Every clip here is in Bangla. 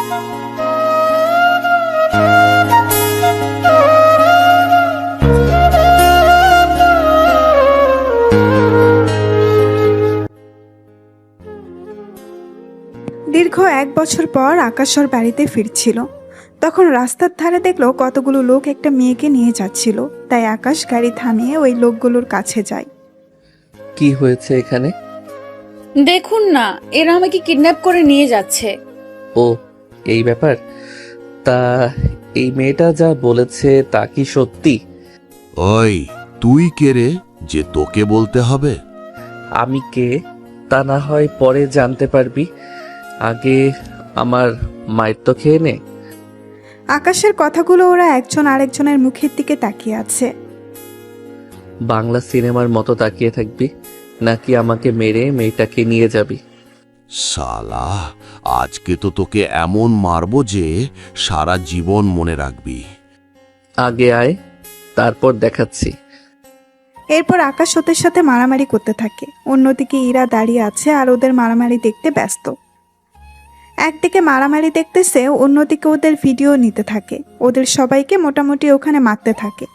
দীর্ঘ 1 বছর পর আকাশ ওর বাড়িতে ফিরছিল। তখন রাস্তার ধারে দেখলো কতগুলো লোক একটা মেয়েকে নিয়ে যাচ্ছিল। তাই আকাশ গাড়ি থামিয়ে ওই লোকগুলোর কাছে যায়। কি হয়েছে এখানে? দেখুন না, এরা আমাকে কিডন্যাপ করে নিয়ে যাচ্ছে। ও, এই ব্যাপার। তা এই মেয়েটা যা বলেছে তা কি সত্যি? ওই, তুই কে রে যে তোকে বলতে হবে? আমি কে তা না হয় পরে জানতে পারবি, আগে আমার মায়ের তো খেয়ে নে। আকাশের কথাগুলো ওরা একজন আরেকজনের মুখের দিকে তাকিয়ে আছে। বাংলা সিনেমার মতো তাকিয়ে থাকবি নাকি আমাকে মেরে মেয়েটাকে নিয়ে যাবি? শালা, আজকে তো তোকে এমন মারবো যে সারা জীবন মনে রাখবি। আগে আয়, তারপর দেখাচ্ছি। এরপর আকাশ ওদের সাথে মারামারি করতে থাকে। অন্যদিকে ইরা দাঁড়িয়ে আছে আর ওদের মারামারি দেখতে ব্যস্ত। একদিকে মারামারি দেখতেছে, অন্যদিকে ওদের ভিডিও নিতে থাকে। ওদের সবাইকে মোটামুটি ওখানে মারতে থাকে।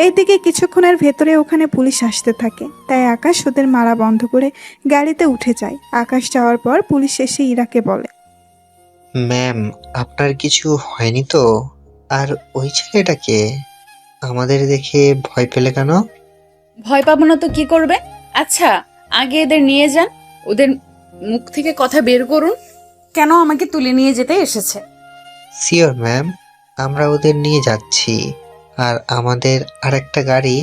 এইদিকে কিছুক্ষণের ভেতরে ওখানে পুলিশ আসতে থাকে। তাই আকাশ ওদের মারা বন্ধ করে গাড়িতে উঠে যায়। আকাশ যাওয়ার পর পুলিশ এসে ইরাকে বলে, ম্যাম, আপনার কিছু হয়নি তো? আর ওই ছেলেটাকে আমাদের দেখে ভয় পেলে কেন? ভয় পাবো না তো কি করবে? আচ্ছা, আগে এদের নিয়ে যান, ওদের মুখ থেকে কথা বের করুন, কেন আমাকে তুলে নিয়ে যেতে এসেছে। সিওর ম্যাম, আমরা ওদের নিয়ে যাচ্ছি। আর আমাদের আরেকটা গাড়ি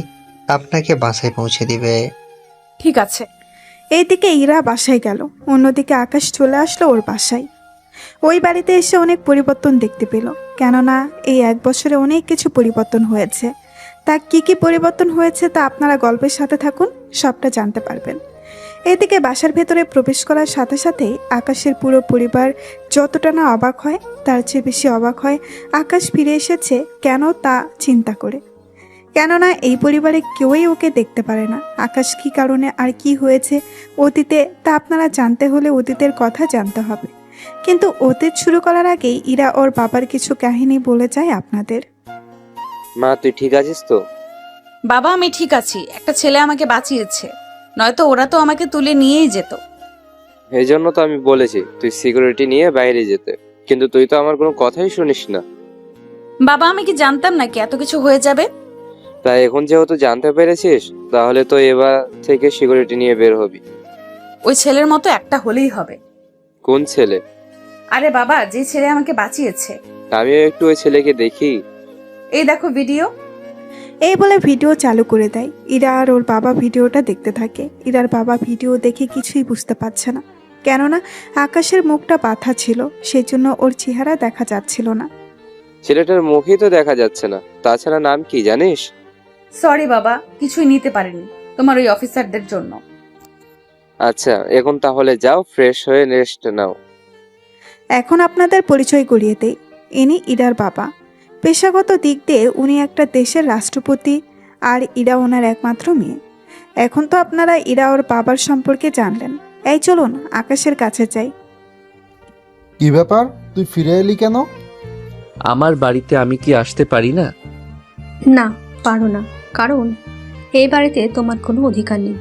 আপনাকে বাসায় পৌঁছে দিবে। ঠিক আছে। এইদিকে ইরা বাসায় গেল, অন্যদিকে আকাশ চলে আসলো ওর বাসায়। ওই বাড়িতে এসে অনেক পরিবর্তন দেখতে পেল, কেননা এই 1 বছরে অনেক কিছু পরিবর্তন হয়েছে। তা কি কি পরিবর্তন হয়েছে তা আপনারা গল্পের সাথে থাকুন, সবটা জানতে পারবেন। এদিকে বাসার ভেতরে প্রবেশ করার সাথে সাথেই আকাশের পুরো পরিবার যতটা না অবাক হয় তার চেয়ে বেশি অবাক হয় আকাশ ফিরে এসেছে কেন তা চিন্তা করে। কেননা এই পরিবারে কেউই ওকে দেখতে পারে না। আকাশ কী কারণে আর কি হয়েছে অতীতে তা আপনারা জানতে হলে অতীতের কথা জানতে হবে। কিন্তু অতীত শুরু করার আগেই ইরা ওর বাবার কিছু কাহিনী বলে যায় আপনাদের। মা, তুই ঠিক আছিস তো? বাবা, আমি ঠিক আছি। একটা ছেলে আমাকে বাঁচিয়েছে, নয়তো ওরা তো আমাকে তুলে নিয়েই যেত। এই জন্য তো আমি বলেছি তুই সিকিউরিটি নিয়ে বাইরে যেতে, কিন্তু তুই তো আমার কোনো কথাই শুনিস না। বাবা, আমি কি জানতাম নাকি এত কিছু হয়ে যাবে? তাই এখন যেহেতু জানতে পেরেছিস, তাহলে তো এবার থেকে সিকিউরিটি নিয়ে বের হবি। ওই ছেলের মতো একটা হলেই হবে। কোন ছেলে? আরে বাবা, যে ছেলে আমাকে বাঁচিয়েছে। আমিও একটু ওই ছেলেকে দেখি। এই দেখো ভিডিও। এই বলে ভিডিও চালু করে দেয়। ইরা আর ওর বাবা ভিডিওটা দেখতে থাকে। ইরার বাবা ভিডিও দেখে কিছুই বুঝতে পারছে না, কেননা আকাশের মুখটা বাঁধা ছিল, সেজন্য ওর চেহারা দেখা যাচ্ছিল না। ছেলেটার মুখই তো দেখা যাচ্ছে না, তাছাড়া নাম কি জানিস? সরি বাবা, কিছুই নিতে পারিনি তোমার ওই অফিসারদের জন্য। আচ্ছা, এখন তাহলে যাও, ফ্রেশ হয়ে রেস্ট নাও। এখন আপনাদের পরিচয় করিয়ে দেই। ইনি ইরার বাবা। পেশাগত দিক দিয়ে উনি একটা দেশের রাষ্ট্রপতি, আর ইরা ওনার একমাত্র মেয়ে। এখন তো আপনারা ইরা ওর বাবার সম্পর্কে জানলেন। এই চলুন আকাশের কাছে যাই। কি ব্যাপার, তুই ফিরে এলি কেন? আমার বাড়িতে আমি কি আসতে পারি না? না, পারো না, কারণ এই বাড়িতে তোমার কোনো অধিকার নেই।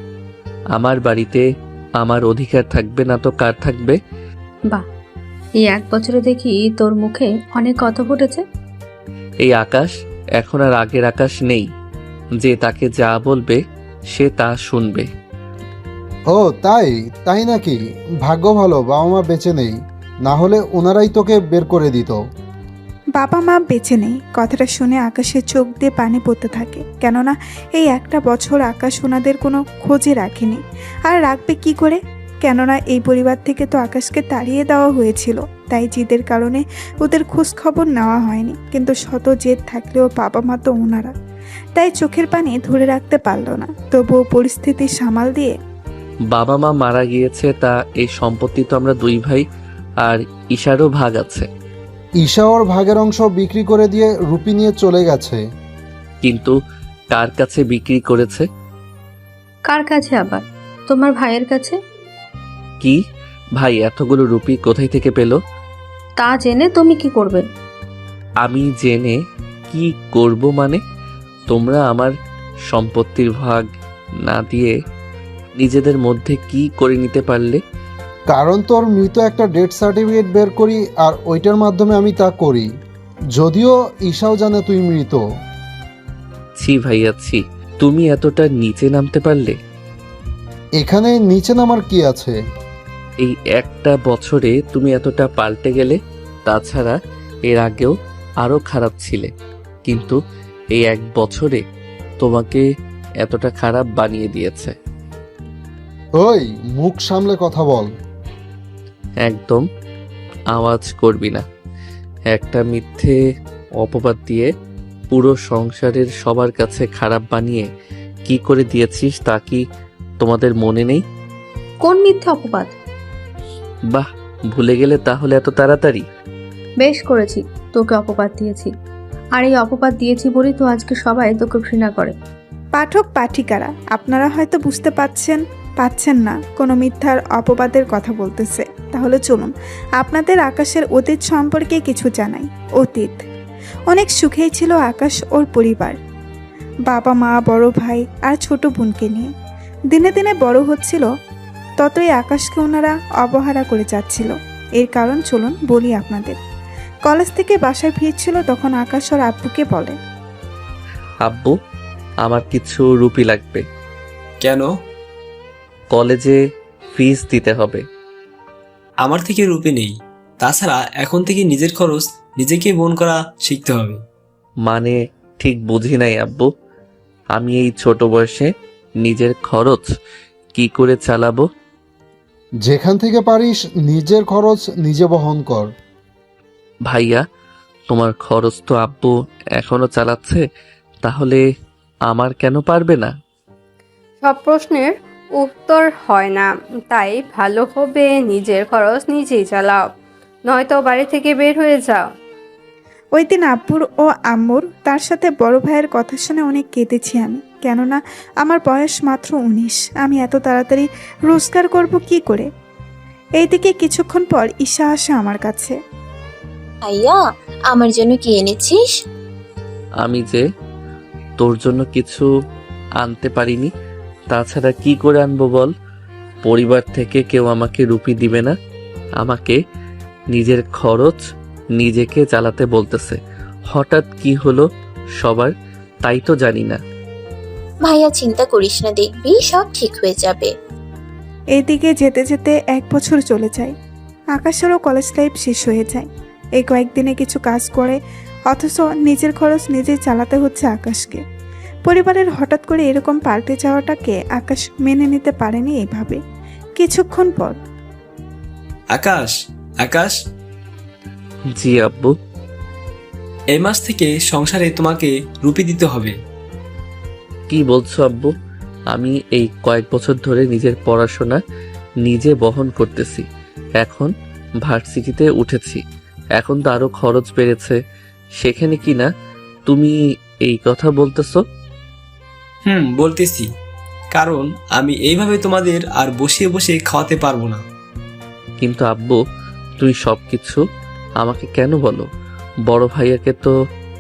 আমার বাড়িতে আমার অধিকার থাকবে না তো কার থাকবে? বাহ, এই 1 বছরে দেখি তোর মুখে অনেক কথা ফুটেছে। এই আকাশ এখন আর আগের আকাশ নেই, যে তাকে যা বলবে সে তা শুনবে। ও তাই তাই নাকি? ভাগ্য ভালো বাবা মা বেঁচে নেই, না হলে ওনারাই তোকে বের করে দিত। বাবা মা বেঁচে নেই কথাটা শুনে আকাশের চোখ দিয়ে পানি পড়তে থাকে, কেননা এই 1 বছর আকাশ ওনাদের কোনো খোঁজই রাখেনি। আর রাখবে কি করে, কেননা এই পরিবার থেকে তো আকাশকে তাড়িয়ে দেওয়া হয়েছিল। তাই জিদের কারণে ওদের খোঁজ খবর নেওয়া হয়নি। কিন্তু শত জেদ থাকলেও বাবা মা তো ওনারা, তাই চোখের পানি ধরে রাখতে পারলো না। তবুও পরিস্থিতি সামাল দিয়ে বাবা মা মারা গিয়েছে, তা এই সম্পত্তি তো আমরা 2 ভাই, আর ঈশারও ভাগ আছে। ঈশা ওর ভাগের অংশ বিক্রি করে দিয়ে রুপি নিয়ে চলে গেছে। কিন্তু কার কাছে বিক্রি করেছে? কার কাছে আবার? তোমার ভাইয়ের কাছে। কি? ভাই এতগুলো রুপি কোথায় থেকে পেল? তা জেনে তুমি কি করবে? আমি জেনে কি করব মানে? তোমরা আমার সম্পত্তির ভাগ না দিয়ে নিজেদের মধ্যে কি করে নিতে পারলে? কারণ তোর মৃত একটা ডেথ সার্টিফিকেট বের করি আর ওইটার মাধ্যমে আমি তা করি। যদিও ঈশাও জানে তুই মৃত। ছি ভাইয়া ছি, তুমি এতটা নিচে নামতে পারলে? এখানে নিচে নামার কি আছে? এই একটা বছরে তুমি এতটা পাল্টে গেলে। তাছাড়া এর আগেও আরো খারাপ ছিলে, কিন্তু এই এক বছরে তোমাকে এতটা খারাপ বানিয়ে দিয়েছে। ওই, মুখ সামলে কথা বল। একদম আওয়াজ করবি না। একটা মিথ্যে অপবাদ দিয়ে পুরো সংসারের সবার কাছে খারাপ বানিয়ে কি করে দিয়েছিস তা কি তোমাদের মনে নেই? কোন মিথ্যে অপবাদ? বাহ, ভুলে গেলে তাহলে এত তাড়াতাড়ি? বেশ করেছি, তোকে অপবাদ দিয়েছি। আর এই অপবাদ দিয়েছি বলেই তো আজকে সবাই তোকে ঘৃণা করে। পাঠক পাঠিকারা, আপনারা হয়তো বুঝতে পাচ্ছেন না কোনো মিথ্যার অপবাদের কথা বলতেছে। তাহলে চলুন আপনাদের আকাশের অতীত সম্পর্কে কিছু জানাই। অতীত অনেক সুখেই ছিল আকাশ ওর পরিবার, বাবা মা, বড় ভাই আর ছোট বোনকে নিয়ে। দিনে দিনে বড় হচ্ছিল, ততই আকাশকে ওনারা অবহেলা করে যাচ্ছিল। এর কারণ চলুন বলি আপনাদের। কলেজ থেকে বাসায় ফিরছিল, তখন আকাশ ওর আব্বুকে বলে, আব্বু, আমার কিছু রুপি লাগবে। কেন? কলেজে ফিস দিতে হবে। আমার থেকে রূপে নেই। তাছাড়া এখন থেকে নিজের খরচ নিজেকে বহন করা শিখতে হবে। মানে ঠিক বুঝি নাই আব্বু। আমি এই ছোট বয়সে নিজের খরচ কি করে চালাবো? যেখান থেকে পারিস নিজের খরচ নিজে বহন কর। ভাইয়া, তোমার খরচ তো আব্বু এখনো চালাচ্ছে, তাহলে আমার কেন পারবে না? সব প্রশ্নের উত্তর হয় না, তাই ভালো হবে নিজের খরচ নিজেই চালাও, নয়তো বাড়ি থেকে বের হয়ে যাও। ওই দিন আব্বুর ও আম্মুর তার সাথে বড় ভাইয়ের কথা শুনে অনেক কেঁদেছি আমি। কেননা আমার বয়স মাত্র 19। আমি এত তাড়াতাড়ি রোজগার করব কি করে? এইদিকে কিছুক্ষণ পর ঈশা আসে আমার কাছে। ভাইয়া, আমার জন্য কি এনেছিস? আমি যে তোর জন্য কিছু আনতে পারিনি, তাছাড়া কি করে আনবো বল? পরিবার থেকে কেউ আমাকে রুপি দিবে না। আমাকে নিজের খরচ নিজেকে চালাতে বলতেছে। হঠাৎ কি হলো সবার, তাই তো জানি না। ভাইয়া চিন্তা করিস না, দেখবি সব ঠিক হয়ে যাবে। এইদিকে যেতে যেতে 1 বছর চলে যায়। আকাশেরও কলেজ লাইফ শেষ হয়ে যায়। এই কয়েকদিনে কিছু কাজ করে, অথচ নিজের খরচ নিজেই চালাতে হচ্ছে আকাশকে। পরিবারের হঠাৎ করে এরকম পাল্টে যাওয়াটাকে আকাশ মেনে নিতে পারেনি এইভাবে। কিছুক্ষণ পর, আকাশ, আকাশ, জি আব্বু। এই মাস থেকে সংসারে তোমাকে রুপি দিতে হবে। কি বলছো আব্বু? আমি এই কয়েক বছর ধরে নিজের পড়াশোনা নিজে বহন করতেছি। এখন ভার্সিটিতে উঠেছি, এখন তো আরো খরচ বেড়েছে। সেখানে কি না তুমি এই কথা বলতেছো? বলতেছি, কারণ আমি এইভাবে তোমাদের আর বসিয়ে বসে খাওয়াতে পারবো না। কিন্তু আব্বু, তুমি সবকিছু আমাকে কেন বলো? বড় ভাইয়াকে তো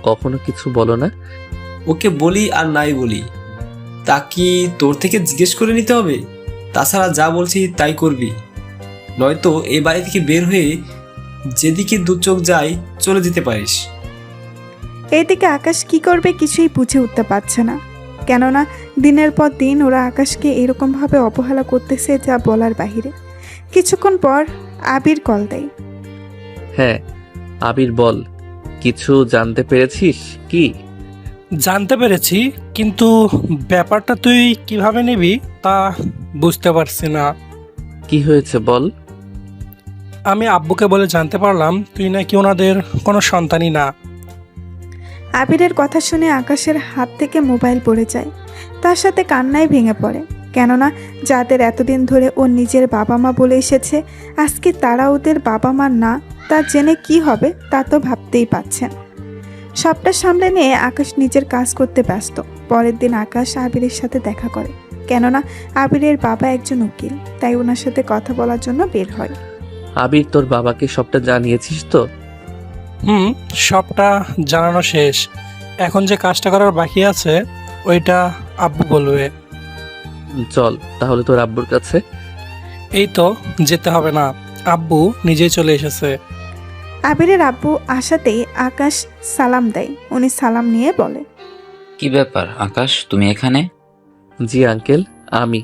কখনো কিছু বলো না। ওকে বলি আর নাই বলি, তা কি তোর থেকে জিজ্ঞেস করে নিতে হবে? তাছাড়া যা বলছি তাই করবি, নয়তো এই বাড়ি থেকে বের হয়ে যেদিকে দু চোখ যায় চলে যেতে পারিস। এইদিকে আকাশ কি করবে কিছুই বুঝে উঠতে পারছে না। কেননা দিনের পর দিন ওরা আকাশকে এরকমভাবে অবহেলা করতেছে যা বলার বাহিরে। কিছুক্ষণ পর আবির কল দেয়। হ্যাঁ আবির, বল, কিছু জানতে পেরেছিস কি? জানতে পেরেছি, কিন্তু ব্যাপারটা তুই কিভাবে নিবি তা বুঝতে পারছি না। কি হয়েছে বল। আমি আব্বুকে বলে জানতে পারলাম তুই নাকি ওনাদের কোনো সন্তানই না। আবিরের কথা শুনে আকাশের হাত থেকে মোবাইল পড়ে যায়। তার সাথে কান্নায় ভেঙে পড়ে। কেননা যাদের এতদিন ধরে ও নিজের বাবা মা বলে এসেছে, আজকে তারা ওদের বাবা মা না, তা জেনে কি হবে তা তো ভাবতেই পাচ্ছেন। সবটা সামলে নিয়ে আকাশ নিজের কাজ করতে ব্যস্ত। পরের দিন আকাশ আবিরের সাথে দেখা করে। কেননা আবিরের বাবা একজন উকিল, তাই ওনার সাথে কথা বলার জন্য বের হয়। আবির, তোর বাবাকে সবটা জানিয়েছিস তো? হুম, সবটা জানানো শেষ। এখন যে কাজটা করার বাকি আছে ওইটা আব্বু বলবে। চল তাহলে তোর আব্বুর কাছে। এই তো, যেতে হবে না, আব্বু নিজেই চলে এসেছে। আবিরের আব্বু আসাতেই আকাশ সালাম দেয়। উনি সালাম নিয়ে বলে, কি ব্যাপার আকাশ, তুমি এখানে? জি আঙ্কেল, আমি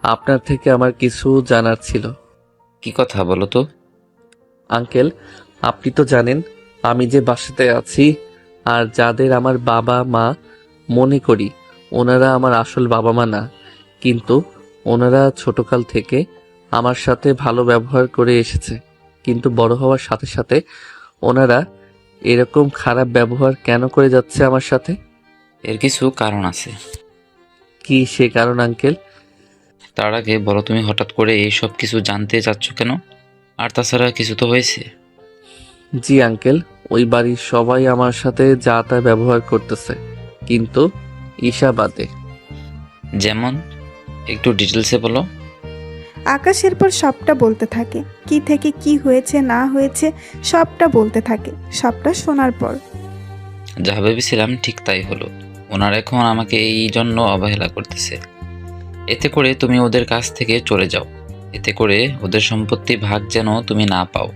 আপনার থেকে আমার কিছু জানার ছিল। কি কথা বলো তো? আঙ্কেল, আপনি তো জানেন আমি যে বাসাতে আছি আর যাদের আমার বাবা মা মনে করি ওনারা আমার আসল বাবা মা না, কিন্তু ওনারা ছোটকাল থেকে আমার সাথে ভালো ব্যবহার করে এসেছে, কিন্তু বড় হওয়ার সাথে সাথে ওনারা এরকম খারাপ ব্যবহার কেন করে যাচ্ছে আমার সাথে? এর কিছু কারণ আছে। কি সে কারণ আঙ্কেল? তার আগে বলো, তুমি হঠাৎ করে এই সব কিছু জানতে চাচ্ছ কেন? আর তাছাড়া কিছু তো হয়েছে? জি আঙ্কেল, ওই বাড়ির সবাই আমার সাথে যা তা ব্যবহার করতেছে, কিন্তু ঈশা বাদে। যেমন? একটু ডিটেলসে বলো। আকাশ এরপর সবটা বলতে থাকে, কি থেকে কি হয়েছে না হয়েছে সবটা বলতে থাকে। সবটা শোনার পর যা ভেবেছিলাম ঠিক তাই হলো। ওনারা এখন আমাকে এই জন্য অবহেলা করতেছে। এতে করে তুমি ওদের কাছ থেকে চলে যাও, এতে করে ওদের সম্পত্তি ভাগ যেন তুমি না পাও।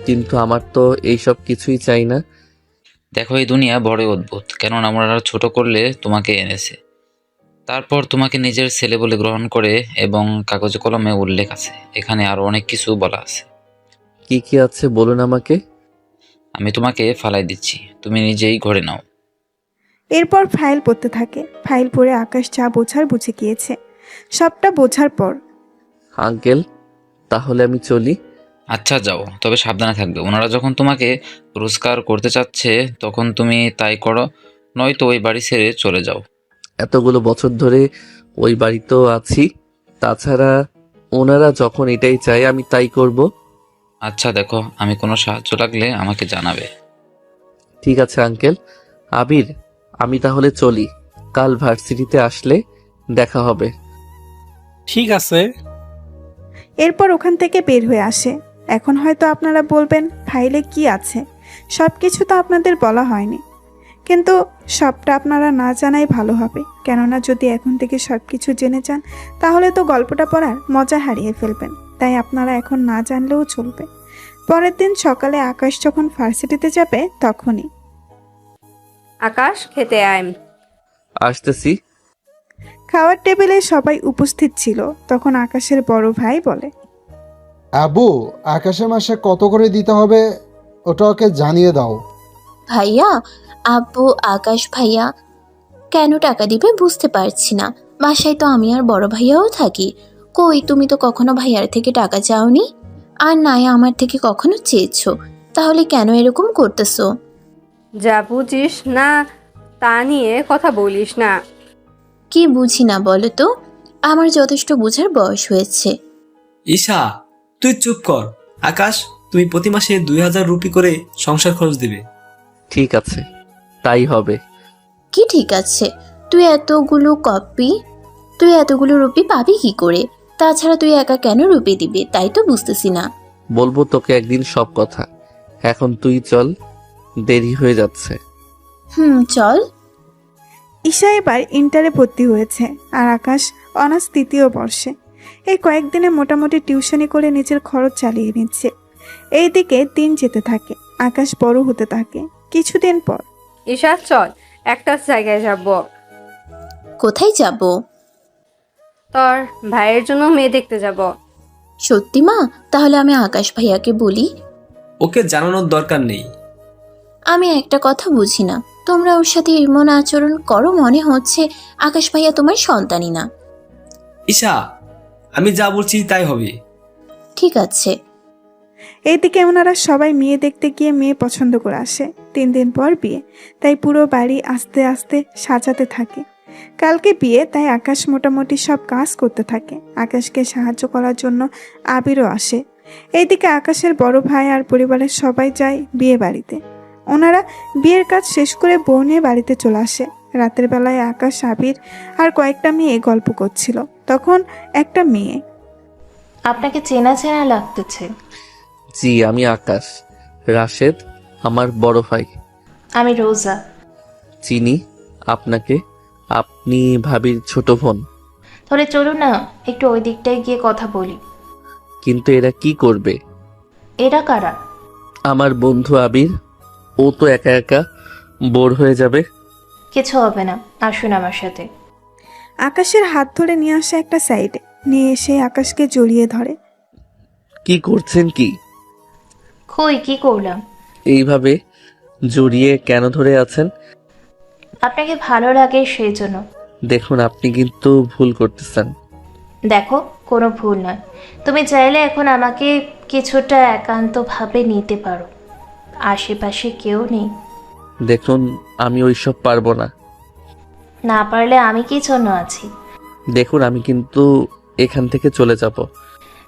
কিন্তু আমার তো এইসব কিছুই চাই না। দেখো, এই দুনিয়া বড় অদ্ভুত। কেননা ওনারা ছোট করলে তোমাকে এনেছে, তারপর তোমাকে নিজের ছেলে বলে গ্রহণ করে, এবং কাগজে কলমে উল্লেখ আছে। এখানে আরো অনেক কিছু বলা আছে। কি কি আছে বলুন আমাকে। আমি তোমাকে ফালাই দিচ্ছি, তুমি নিজেই ঘরে নাও। এরপর ফাইল পড়তে থাকে। ফাইল পড়ে আকাশ যা বোঝার বুঝে গিয়েছে। সবটা বোঝার পর আঙ্কেল, তাহলে আমি চলি। আচ্ছা যাও, তবে সাবধানে থাকবে। ওনারা যখন তোমাকে রোজগার করতে চাচ্ছে তখন তুমি তাই করো, নয়তো ওই বাড়ি ছেড়ে চলে যাও। এতগুলো বছর ধরে ওই বাড়িতেও আছি, তাছাড়া ওনারা যখন এটাই চায় আমি তাই করব। আচ্ছা দেখো, আমি কোনো সাহায্য লাগলে আমাকে জানাবে। ঠিক আছে আঙ্কেল। আবির, আমি তাহলে চলি, কাল ভার্সিটিতে আসলে দেখা হবে। ঠিক আছে। এরপর ওখান থেকে বের হয়ে আসে। এখন হয়তো আপনারা বলবেন ফাইলে কি আছে, সব কিছু তো আপনাদের বলা হয়নি, কিন্তু সবটা আপনারা না জানাই ভালো হবে। কেননা যদি এখন থেকে সব কিছু জেনে যান তাহলে তো গল্পটা পড়ার মজা হারিয়ে ফেলবেন। তাই আপনারা এখন না জানলেও চলবে। পরের দিন সকালে আকাশ যখন ভার্সিটিতে যাবে তখনই আকাশ, খেতে আয়। আসতেছি। খাওয়ার টেবিলে সবাই উপস্থিত ছিল। তখন আকাশের বড় ভাই বলে, আবু, আকাশে মাসে কত করে দিতে হবে ওটা ওকে জানিয়ে দাও। ভাইয়া, আব্বু আকাশ ভাইয়া কেন টাকা দিবে বুঝতে পারছি না। বাসায় তো আমি আর বড় ভাইয়াও থাকি। কই, তুমি তো কখনো ভাইয়ার থেকে টাকা চাওনি, আর নাই আমার থেকে কখনো চেয়েছো, তাহলে কেন এরকম করতেছো? যা বুঝিস না তা নিয়ে কথা বলিস না। কি বুঝি না বলো তো? আমার যথেষ্ট বোঝার বয়স হয়েছে। ঈশা, তুই চুপ কর। আকাশ, তুমি প্রতি মাসে 2000 রুপি করে সংসার খরচ দিবে। ঠিক আছে, তাই হবে। কি ঠিক আছে? তুই এতগুলো রুপি পাবি কি করে? তাছাড়া তুই একা কেন রুপি দিবি তাই তো বুঝতেছি না। বলবো তোকে একদিন সব কথা, এখন তুই চল, দেরি হয়ে যাচ্ছে। চল। ঈশা এবার ইন্টারে ভর্তি হয়েছে আর আকাশ অনার্স 3য় বর্ষে। এই কয়েকদিনে মোটামুটি টিউশনি করে নিজের খরচ চালিয়ে নিচ্ছে। এইদিকে দিন যেতে থাকে, আকাশ বড় হতে থাকে। কিছুদিন পর ঈশা, চল একটা জায়গায় যাব। কোথায় যাব? তোর ভাইয়ের জন্য মেয়ে দেখতে যাব। সত্যি মা? তাহলে আমি আকাশ ভাইয়াকে বলি। ওকে জানানোর দরকার নেই। আমি একটা কথা বুঝি না, তোমরা ওর সাথে এমন আচরণ করো, মনে হচ্ছে আকাশ ভাইয়া তোমার সন্তানই না। ঈশা, আমি যা বলছি তাই হবে। ঠিক আছে। এইদিকে ওনারা সবাই মেয়ে দেখতে গিয়ে মেয়ে পছন্দ করে আসে। 3 দিন পর বিয়ে, তাই পুরো বাড়ি আস্তে আস্তে সাজাতে থাকে। কালকে বিয়ে, তাই আকাশ মোটামুটি সব কাজ করতে থাকে। আকাশকে সাহায্য করার জন্য আবিরও আসে। এইদিকে আকাশের বড় ভাই আর পরিবারের সবাই যায় বিয়ে বাড়িতে। ওনারা বিয়ের কাজ শেষ করে বউ নিয়ে বাড়িতে চলে আসে। রাতের বেলায় আকাশ, আবির আর কয়েকটা মেয়ে গল্প করছিল। তখন একটা মেয়ে, আপনাকে চেনা চেনা লাগতেছে। জি, আমি আকাশ, রাশেদ আমার বড় ভাই। আমি রোজা। চিনি আপনাকে, আপনি ভাবির ছোট বোন। তাহলে চলুন না একটু ওই দিকটায় গিয়ে কথা বলি। কিন্তু এরা কি করবে? এরা কারা? আমার বন্ধু আবির, ও তো একা একা বোর হয়ে যাবে। কিছু হবে না, আসুন আমার সাথে। আকাশের হাত ধরে নিয়ে আসে একটা সাইডে, নিয়ে এসে আকাশকে জড়িয়ে ধরে। কি করছেন কি? কই কি করলাম? এইভাবে জড়িয়ে কেন ধরে আছেন? আপনাকে ভালো লাগে সেই জন্য। দেখুন, আপনি কিন্তু ভুল করতেছেন। দেখো, কোনো ভুল নয়। তুমি চাইলে এখন আমাকে কিছুটা একান্তভাবে নিতে পারো। আশেপাশে কেউ নেই। দেখুন, আমি ওইসব পারবো না। না পারলে আমি কি জন্য আছি? দেখুন, আমি কিন্তু এখান থেকে চলে যাব।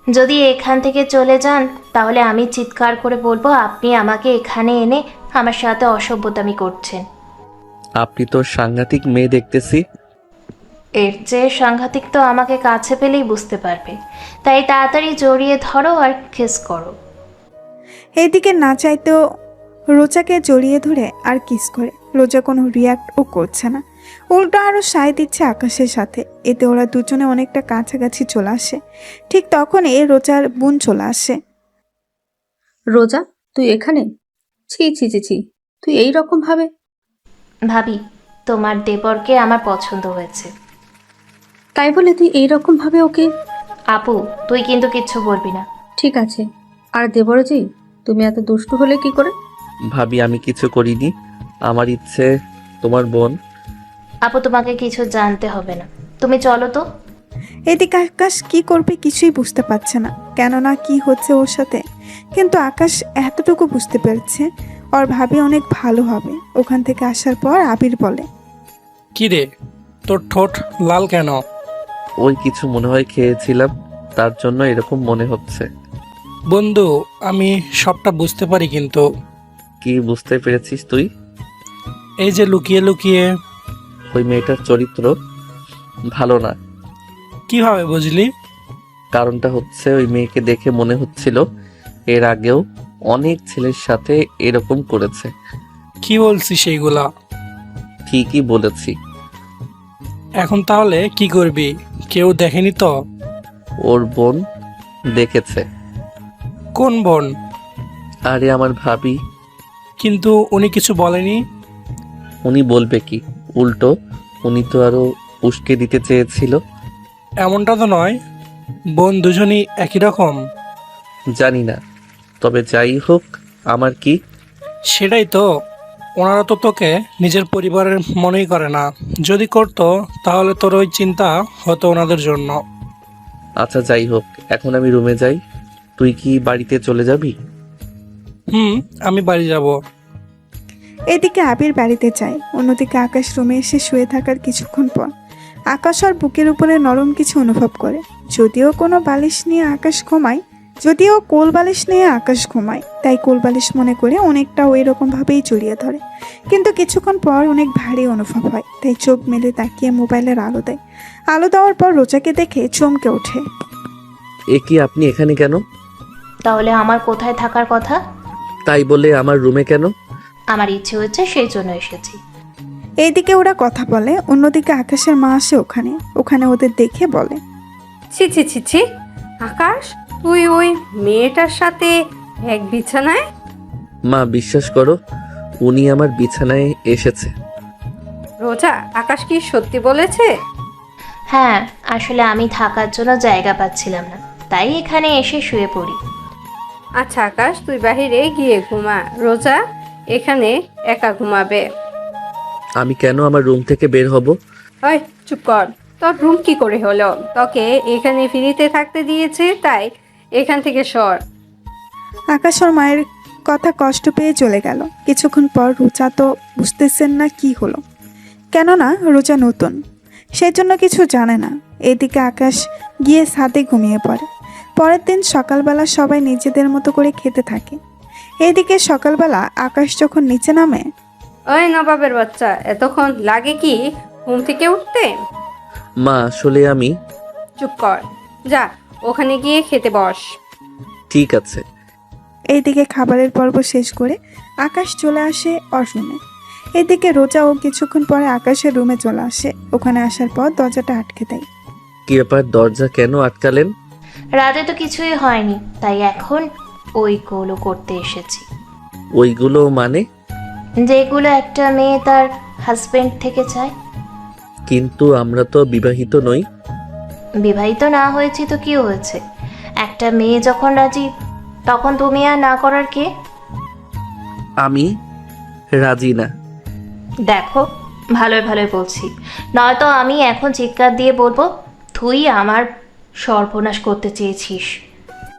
যদি এখান থেকে চলে যান তাহলে আমি চিৎকার করে বলবো আপনি আমাকে এখানে এনে আমার সাথে অসভ্যতামি করছেন। আপনি তো সাংঘাতিক মেয়ে দেখতেছি। এর চেয়ে সাংঘাতিক তো আমাকে কাছে পেলেই বুঝতে পারবে। তাই তাড়াতাড়ি জড়িয়ে ধরো আর কিস করো। এইদিকে না চাইতেও রোজাকে জড়িয়ে ধরে আর কিস করে। রোজা কোনো রিয়াক্টও করছে না, উল্টো আরও সায় দিচ্ছে আকাশের সাথে। এতে ওরা দুজনে অনেকটা কাছাকাছি চলে আসে। ঠিক তখনই রোজার বোন চলে আসে। রোজা, তুই এখানে? ছি ছি ছি ছি, তুই এই রকম ভাবে? ভাবি, তোমার দেবরকে আমার পছন্দ হয়েছে। তাই বলে তুই এই রকম ভাবে ওকে? আপু, তুই কিন্তু কিচ্ছু বলবি না। ঠিক আছে। আর দেবরজি, তুমি এত দুষ্টু হলে কি করে? ভাবি, আমি কিছু করিনি। আমার ইচ্ছে তোমার বোন। আপু, তোমাকে কিছু জানতে হবে না, তুমি চলো তো। এদিকে আকাশ কি করবে কিছুই বুঝতে পারছে না, কেননা কি হচ্ছে ওর সাথে। কিন্তু আকাশ এতটুকু বুঝতে পেরেছে ওর ভাবি অনেক ভালো হবে। ওখান থেকে আসার পর আবির বলে, কি রে, তোর ঠোঁট লাল কেন? ওই কিছু মনে হয় খেয়েছিলাম, তার জন্য এরকম মনে হচ্ছে। বন্ধু, আমি সবটা বুঝতে পারি, কিন্তু কি বুঝতে পেরেছিস তুই? এই যে লুকিয়ে লুকিয়ে। ওই মেয়েটার চরিত্র ভালো না। কিভাবে বুঝলি? কারণটা হচ্ছে ওই মেয়েকে দেখে মনে হচ্ছিল এর আগেও অনেক ছেলের সাথে এরকম করেছে। কি বলছিস সেইগুলা? ঠিকই বলেছি। এখন তাহলে কি করবি? কেউ দেখেনি তো? ওর বোন দেখেছে। কোন বোন? আরে আমার ভাবি। কিন্তু উনি কিছু বলেনি। উনি বলবে কি? উল্টো উনি তো আরো উস্কে দিতে চেয়েছিল। এমনটা তো নয়, বোন দুজনই একই রকম। জানি না, তবে যাই হোক আমার কি। সেটাই তো, ওনারা তো তোকে নিজের পরিবারের মনেই করে না। যদি করতো তাহলে তোর ওই চিন্তা হতো ওনাদের জন্য। আচ্ছা যাই হোক, এখন আমি রুমে যাই। তুই কি বাড়িতে চলে যাবি? আমি বাড়ি যাব। এদিকে আবির বাড়িতে যায়, অন্যদিকে আকাশ রুমে এসে শুয়ে থাকার কিছুক্ষণ পর আকাশ ওর বুকের উপরে নরম কিছু অনুভব করে। যদিও কোনো বালিশ নিয়ে আকাশ ঘুমায়, যদিও কোল বালিশ নিয়ে আকাশ ঘুমায়, তাই কোল বালিশ মনে করে অনেকটা ওই রকমভাবেই জড়িয়ে ধরে। কিন্তু কিছুক্ষণ পর অনেক ভারী অনুভব হয়, তাই চোখ মেলে তাকিয়ে মোবাইলের আলো দেয়। আলো দেওয়ার পর রোজাকে দেখে চমকে ওঠে। এ কি, আপনি এখানে কেন? তাহলে আমার কোথায় থাকার কথা? তাই বলে আমার রুমে কেন? আমার ইচ্ছে হচ্ছে সেই জন্য এসেছি। এইদিকে ওরা কথা বলে, অন্যদিকে আকাশের মা আসে ওখানে ওদের দেখে বলে, ছি ছি ছি ছি, আকাশ, তুই ওই মেয়েটার সাথে এক বিছানায়? মা বিশ্বাস করো, উনি আমার বিছানায় এসেছে। রোজা, আকাশ কি সত্যি বলেছে? হ্যাঁ, আসলে আমি থাকার জন্য জায়গা পাচ্ছিলাম না, তাই এখানে এসে শুয়ে পড়ি। আচ্ছা আকাশ, তুই বাহিরে গিয়ে ঘুমা, রোজা এখানে একা ঘুমাবে। আমি কেন আমার রুম থেকে বের হব? ওই চুপ কর, তোর রুম কি করে হলো? তোকে এখানে ফ্রিতে থাকতে দিয়েছে, তাই এখান থেকে সর। আকাশ ওর মায়ের কথা কষ্ট পেয়ে চলে গেল। কিছুক্ষণ পর রোজা তো বুঝতেছেন না কি হলো, কেননা রোজা নতুন, সেই জন্য কিছু জানে না। এদিকে আকাশ গিয়ে ছাদে ঘুমিয়ে পড়ে। পরের দিন সকালবেলা সবাই নিজেদের মতো করে খেতে থাকে। এদিকে সকালবেলা আকাশ যখন নিচে নামে, ওই নবাবের বাচ্চা, এতক্ষণ লাগে কি ঘুম থেকে উঠতে? মা আসলে আমি। চুপ কর, যা ওখানে গিয়ে খেতে বস। ঠিক আছে। এইদিকে খাবারের পর্ব শেষ করে আকাশ চলে আসে ওর রুমে। এদিকে রোজা ও কিছুক্ষণ পরে আকাশের রুমে চলে আসে। ওখানে আসার পর দরজাটা আটকে দেয়। কি ব্যাপার, দরজা কেন আটকালেন? রাতে তো কিছুই হয়নি, তাই এখন ওইগুলো করতে এসেছি। ওইগুলো মানে? যেগুলো একটা মেয়ে তার হাজবেন্ড থেকে চায়। কিন্তু আমরা তো বিবাহিত নই। বিবাহিত না হয়েছি তো কি হয়েছে? একটা মেয়ে যখন রাজি, তখন তুমি আর না করার কে? আমি রাজি না। দেখো, ভালোই ভালোই বলছি, নয়তো আমি এখন চিৎকার দিয়ে বলবো তুই আমার সর্বনাশ করতে চেয়েছিস।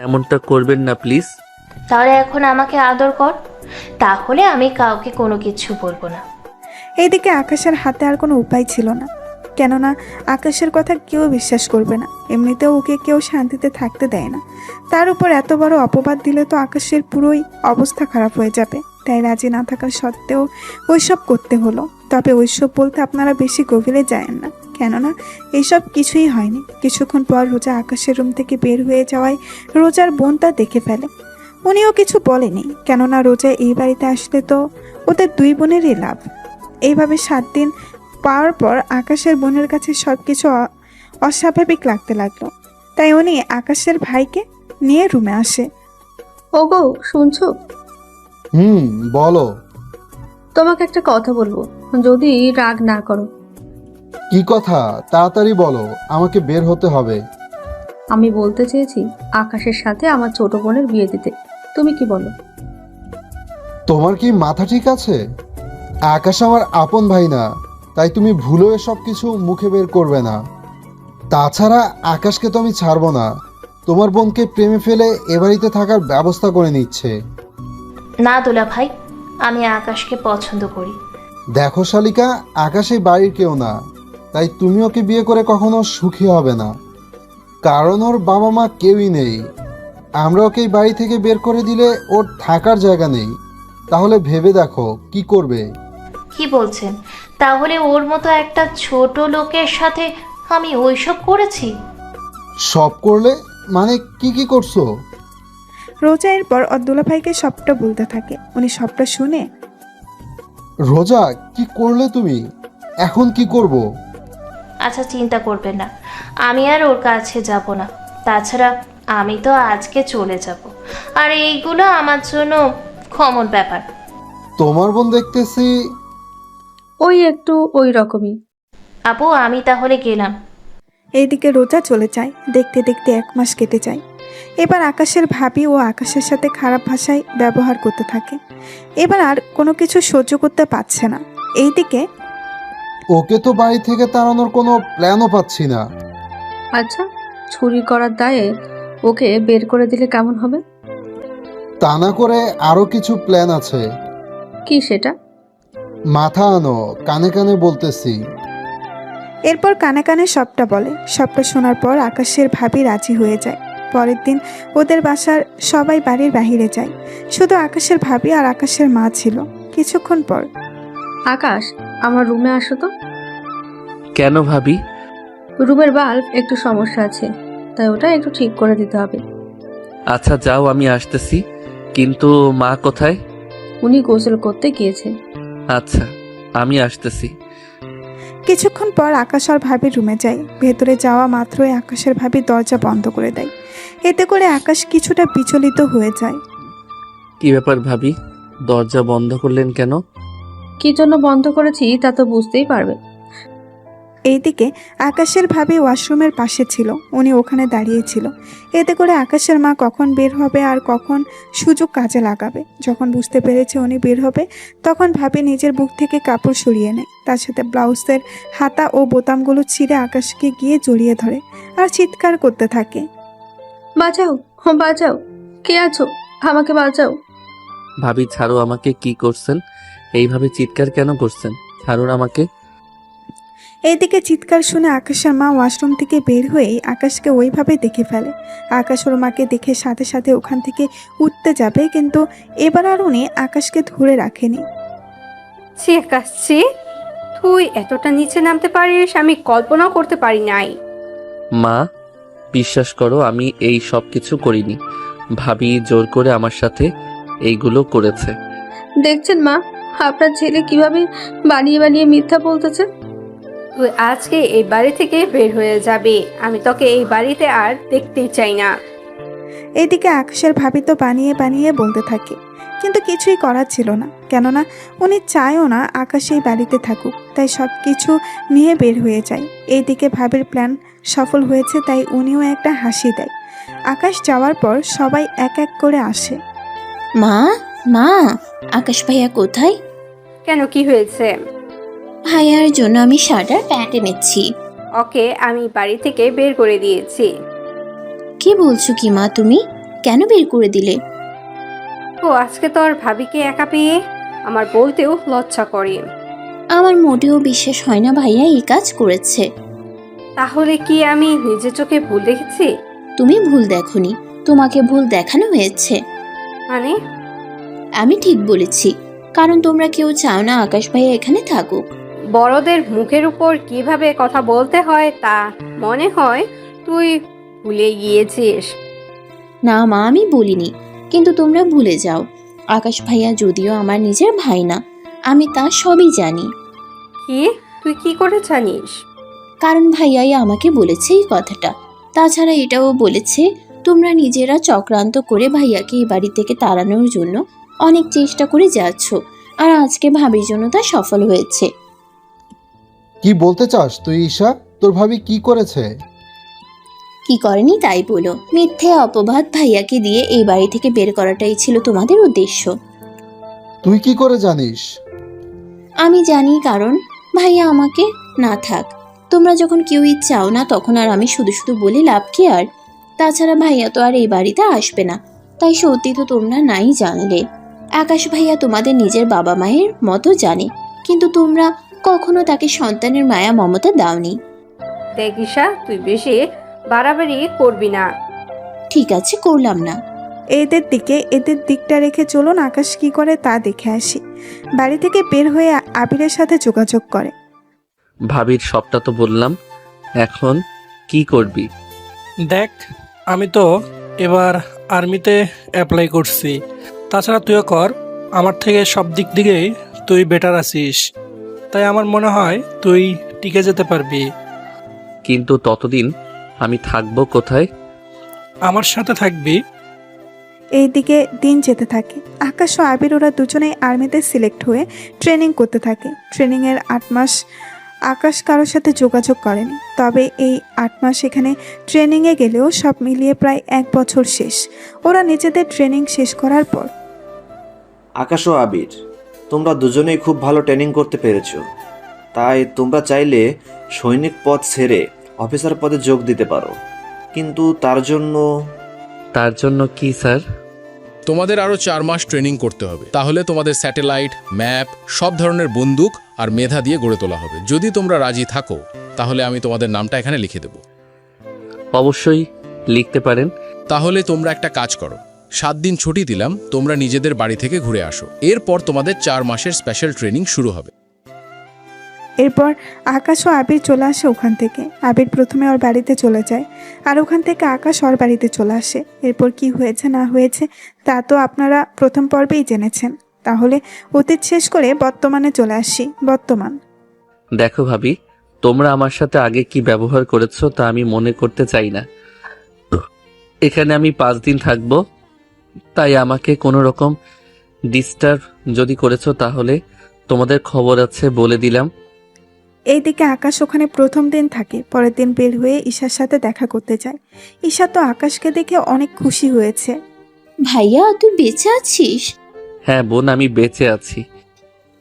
এমনটা করবেন না প্লিজ। তাহলে এখন আমাকে আদর কর, তাহলে আমি কাউকে কোনো কিছু বলবো না। এইদিকে আকাশের হাতে আর কোনো উপায় ছিল না, কেননা আকাশের কথা কেউ বিশ্বাস করবে না। এমনিতেও ওকে কেউ শান্তিতে থাকতে দেয় না, তার উপর এত বড় অপবাদ দিলে তো আকাশের পুরোই অবস্থা খারাপ হয়ে যাবে। তাই রাজি না থাকা সত্ত্বেও ওইসব করতে হলো। তবে ওইসব বলতে আপনারা বেশি গভীরে যায়েন না, কেননা এইসব কিছুই হয়নি। কিছুক্ষণ পর রোজা আকাশের রুম থেকে বের হয়ে যাওয়ায় রোজার বোন তা দেখে ফেলে। উনিও কিছু বলেনি, কেননা রোজা এই বাড়িতে আসলে তো ওদের দুই বোনেরই লাভ। এইভাবে 7 দিন পাওয়ার পর আকাশের বোনের কাছে সব কিছু অস্বাভাবিক লাগতে লাগলো। তাই উনি আকাশের ভাইকে নিয়ে রুমে আসে। ওগো, শুনছো? বলো। তোমাকে একটা কথা বলবো, যদি রাগ না করো। কি কথা? তাড়াতাড়ি বলো, আমাকে বের হতে হবে। আমি বলতে চেয়েছি আকাশের সাথে আমার ছোট বোনের বিয়ে দিতে। তুমি কি বলো? তোমার কি মাথা ঠিক আছে? আকাশ আমার আপন ভাই না, তাই তুমি ভুলেও সব কিছু মুখে বের করবে না। তাছাড়া আকাশকে তো আমি ছাড়বো না। তোমার বোনকে প্রেমে ফেলে এ বাড়িতে থাকার ব্যবস্থা করে নিচ্ছে। না দুলা ভাই, আমি আকাশকে পছন্দ করি। দেখো শালিকা, আকাশ এই বাড়ির কেউ না, তাই তুমি ওকে বিয়ে করে কখনো সুখী হবে না। কারণ ওর বাবা মা কেউই নেই। আমরা ওকে এই বাড়ি থেকে বের করে দিলে ওর থাকার জায়গা নেই। তাহলে ভেবে দেখো কি করবে। কি বলছেন? তাহলে ওর মতো একটা ছোট লোকের সাথে আমি ওইসব করেছি? সব করলে মানে কি কি করছো? রোজা এরপর অদ্দুলা ভাইকে সবটা বলতে থাকে। উনি সবটা শুনে, রোজা কি করলে তুমি? এখন কি করব? আচ্ছা, চিন্তা করবেন না, আমি আর ওর কাছে যাব না। তাছাড়া আমি তো আজকে চলে যাব, আর এইগুলো আমার জন্য কমন ব্যাপার। তোমার বোন দেখতেছি ওই একটু ওই রকমই। আপু, আমি তাহলে গেলাম। এইদিকে রোজা চলে যায়। দেখতে দেখতে 1 মাস কেটে যায়। এবার আকাশের ভাবি ও আকাশের সাথে খারাপ ভাষায় ব্যবহার করতে থাকে। এবার আর কোনো কিছু সহ্য করতে পারছে না। এইদিকে ওকে তো বাড়ি থেকে তাড়ানোর কোনো প্ল্যানও পাচ্ছি না। আচ্ছা, চুরি করার দায়ে ওকে বের করে দিলে কেমন হবে? তা না করে আরো কিছু প্ল্যান আছে। কি সেটা? মাথা আনো, কানে কানে বলতেছি। এরপর কানে কানে সবটা বলে। সবটা শোনার পর আকাশের ভাবি রাজি হয়ে যায়। পরের দিন ওদের বাসার সবাই বাড়ির বাহিরে যায়, শুধু আকাশের ভাবি আর আকাশের মা ছিল। কিছুক্ষণ পর, আকাশ, আমার রুমে আসো তো। কেন ভাবি? রুমের বাল্ব একটু সমস্যা আছে, তাই ওটা একটু ঠিক করে দিতে হবে। আচ্ছা যাও, আমি আসতেছি। কিন্তু মা কোথায়? উনি গোসল করতে গিয়েছে। আচ্ছা, আমি আসতেছি। কিছুক্ষণ পর আকাশ আর ভাবির রুমে যায়। ভেতরে যাওয়া মাত্রই আকাশের ভাবি দরজা বন্ধ করে দেয়। এতে করে আকাশ কিছুটা বিচলিত হয়ে যায়। কি ব্যাপার ভাবি, দরজা বন্ধ করলেন কেন? কি জন্য বন্ধ করেছি তা তো বুঝতেই পারবে। এইদিকে আকাশের ভাবি ওয়াশরুমের পাশে ছিল। উনি ওখানে দাঁড়িয়েছিল। এতে করে আকাশের মা কখন বের হবে আর কখন সুযোগ কাজে লাগাবে। যখন বুঝতে পেরেছে উনি বের হবে, তখন ভাবি নিজের বুক থেকে কাপড় সরিয়ে নেয়। তার সাথে ব্লাউজের হাতা ও বোতামগুলো ছিঁড়ে আকাশকে গিয়ে জড়িয়ে ধরে আর চিৎকার করতে থাকে, বাঁচাও, বাঁচাও, কে আছো? আমাকে বাঁচাও। ভাবি ছাড়ো আমাকে। কি করছেন? এইভাবে চিৎকার কেন করছেন? ছাড়ুন আমাকে। এইদিকে চিৎকার শুনে আকাশের মা ওয়াশরুম থেকে বের হয়েই আকাশকে ওইভাবে দেখে ফেলে। আকাশ ওর মাকে দেখে সাথে সাথে ওখান থেকে উঠতে যাবে, কিন্তু এবার আর উনি আকাশকে ধরে রাখেনি। ছি আকাশ, ছি, তুই এতটা নিচে নামতে পারিস আমি কল্পনাও করতে পারি নাই। মা, বিশ্বাস করো আমি এই সব কিছু করিনি। ভাবি জোর করে আমার সাথে এইগুলো করেছে। দেখছেন মা, আপনার ছেলে কিভাবে বানিয়ে বানিয়ে মিথ্যা বলতেছে। তুই আজকে এই বাড়ি থেকে বের হয়ে যাবি। আমি তোকে এই বাড়িতে আর দেখতেই চাই না। এইদিকে আকাশের ভাবি তো বানিয়ে বানিয়ে বলতে থাকে, কিন্তু কিছুই করার ছিল না, কেননা উনি চায়ও না আকাশ এই বাড়িতে থাকুক, তাই সব কিছু নিয়ে বের হয়ে যায়। এইদিকে ভাবির প্ল্যান সফল হয়েছে, তাই উনিও একটা হাসি দেয়। আকাশ যাওয়ার পর সবাই এক এক করে আসে। মা, মা, আকাশ ভাইয়া কোথায়? কেন, কি হয়েছে? ভাইয়ার জন্য আমি শার্ট আর প্যান্ট এনেছি। ওকে আমি বাড়ি থেকে বের করে দিয়েছি। কি বলছো কি মা তুমি? কেন বের করে দিলে? ও আজকে তোর ভাবিকে একা পেয়ে আমার বলতেও লজ্জা করে। আমার মোটেও বিশ্বাস হয় না ভাইয়া এই কাজ করেছে। তাহলে কি আমি নিজের চোখে ভুল দেখেছি? তুমি ভুল দেখোনি, তোমাকে ভুল দেখানো হয়েছে। মানে? আমি ঠিক বলেছি, কারণ তোমরা কেউ চাও না আকাশ ভাইয়া এখানে থাকুক। বড়দের মুখের উপর কিভাবে কথা বলতে হয় তা মনে হয় তুই ভুলে গিয়েছিস। না মা, আমি বলিনি, কিন্তু তোমরা ভুলে যাও। আকাশ ভাইয়া যদিও আমার নিজের ভাই না, আমি তা সবই জানি। কি? তুই কি করে জানিস? কারণ ভাইয়াই আমাকে বলেছে এই কথাটা। তাছাড়া এটাও বলেছে তোমরা নিজেরা চক্রান্ত করে ভাইয়াকে এই বাড়ি থেকে তাড়ানোর জন্য অনেক চেষ্টা করে যাচ্ছ, আর আজকে ভাবির জন্য তা সফল হয়েছে। কি বলতে চাস তুই ঈশা? তোর ভাবি কি করেছে? কি করেনি তাই বলো। মিথ্যে অপবাদ ভাইয়াকে দিয়ে এই বাড়ি থেকে বের করাটাই ছিল তোমাদের উদ্দেশ্য। তুই কি করে জানিস? আমি জানি, কারণ ভাইয়া আমাকে না থাক। তোমরা যখন কেউই চাও না, তখন আর আমি শুধু শুধু বলে লাভ কি? আর তাছাড়া ভাইয়া তো আর এই বাড়িতে আসবে না, তাই সত্যি তো তোমরা নাই জানলে। আকাশ ভাইয়া তোমাদের নিজের বাবা মায়ের মতো জানে, কিন্তু তোমরা কখনো তাকে সন্তানের মায়া মমতা দাওনি। দেখ ঈশা, তুই বেশি বাড়াবাড়ি করবি না। ঠিক আছে, করলাম না। এদের দিকটা রেখে চলুন আকাশ কি করে তা দেখে আসি। বাড়ি থেকে বের হয়ে আবিরের সাথে যোগাযোগ করে। ভাবির সবটা তো বললাম, এখন কি করবি? দেখ, আমি তো এবার আর্মিতে অ্যাপ্লাই করছি। তাছাড়া তুইও কর, আমার থেকে সব দিক দিকেই তুই বেটার আছিস, তাই আমার মনে হয় তুই টিকে যেতে পারবি। কিন্তু ততদিন আমি থাকবো কোথায়? আমার সাথে থাকবি। এইদিকে দিন যেতে থাকে। আকাশ ও আবির ওরা দুজনেই আর্মিতে সিলেক্ট হয়ে ট্রেনিং করতে থাকে। ট্রেনিংয়ের 8 মাস আকাশ কারোর সাথে যোগাযোগ করেনি, তবে এই 8 মাস এখানে ট্রেনিংয়ে গেলেও সব মিলিয়ে প্রায় 1 বছর শেষ। ওরা নিজেদের ট্রেনিং শেষ করার পর আকাশ ও আবির, তোমরা দুজনেই খুব ভালো ট্রেনিং করতে পেরেছো, তাই তোমরা চাইলে সৈনিক পদ ছেড়ে অফিসার পদে যোগ দিতে পারো, কিন্তু তার জন্য কি স্যার? তোমাদের আরো 4 মাস ট্রেনিং করতে হবে, তাহলে তোমাদের স্যাটেলাইট, ম্যাপ, সব ধরনের বন্দুক আর মেধা দিয়ে গড়ে তোলা হবে। যদি তোমরা রাজি থাকো তাহলে আমি তোমাদের নামটা এখানে লিখে দেব। অবশ্যই লিখতে পারেন। তাহলে তোমরা একটা কাজ করো, 7 দিন ছুটি দিলাম, তোমরা নিজেদের বাড়ি থেকে ঘুরে আসো। এরপর তোমাদের 4 মাসের স্পেশাল ট্রেনিং শুরু হবে। এরপর আকাশ ও আবির চলে আসে ওখান থেকে। আবির প্রথমে ওর বাড়িতে চলে যায়, আর ওখান থেকে আকাশ ওর বাড়িতে চলে আসে। এরপর কি হয়েছে না হয়েছে তা তো আপনারা প্রথম পর্বেই জেনেছেন। তাহলে অতীত শেষ করে বর্তমানে চলে আসি। বর্তমান। দেখো ভাবি, তোমরা আমার সাথে আগে কি ব্যবহার করেছো তা আমি মনে করতে চাই না। এখানে আমি 5 দিন থাকবো, তাই আমাকে কোনো রকম ডিস্টার্ব যদি করেছো তাহলে তোমাদের খবর আছে বলে দিলাম। এইদিকে আকাশ ওখানে প্রথম দিন থাকে। পরের দিন বের হয়ে ঈশার সাথে দেখা করতে যায়। ঈশা তো আকাশকে দেখে অনেক খুশি হয়েছে। ভাইয়া, তুই বেঁচে আছিস? হ্যাঁ বোন, আমি বেঁচে আছি।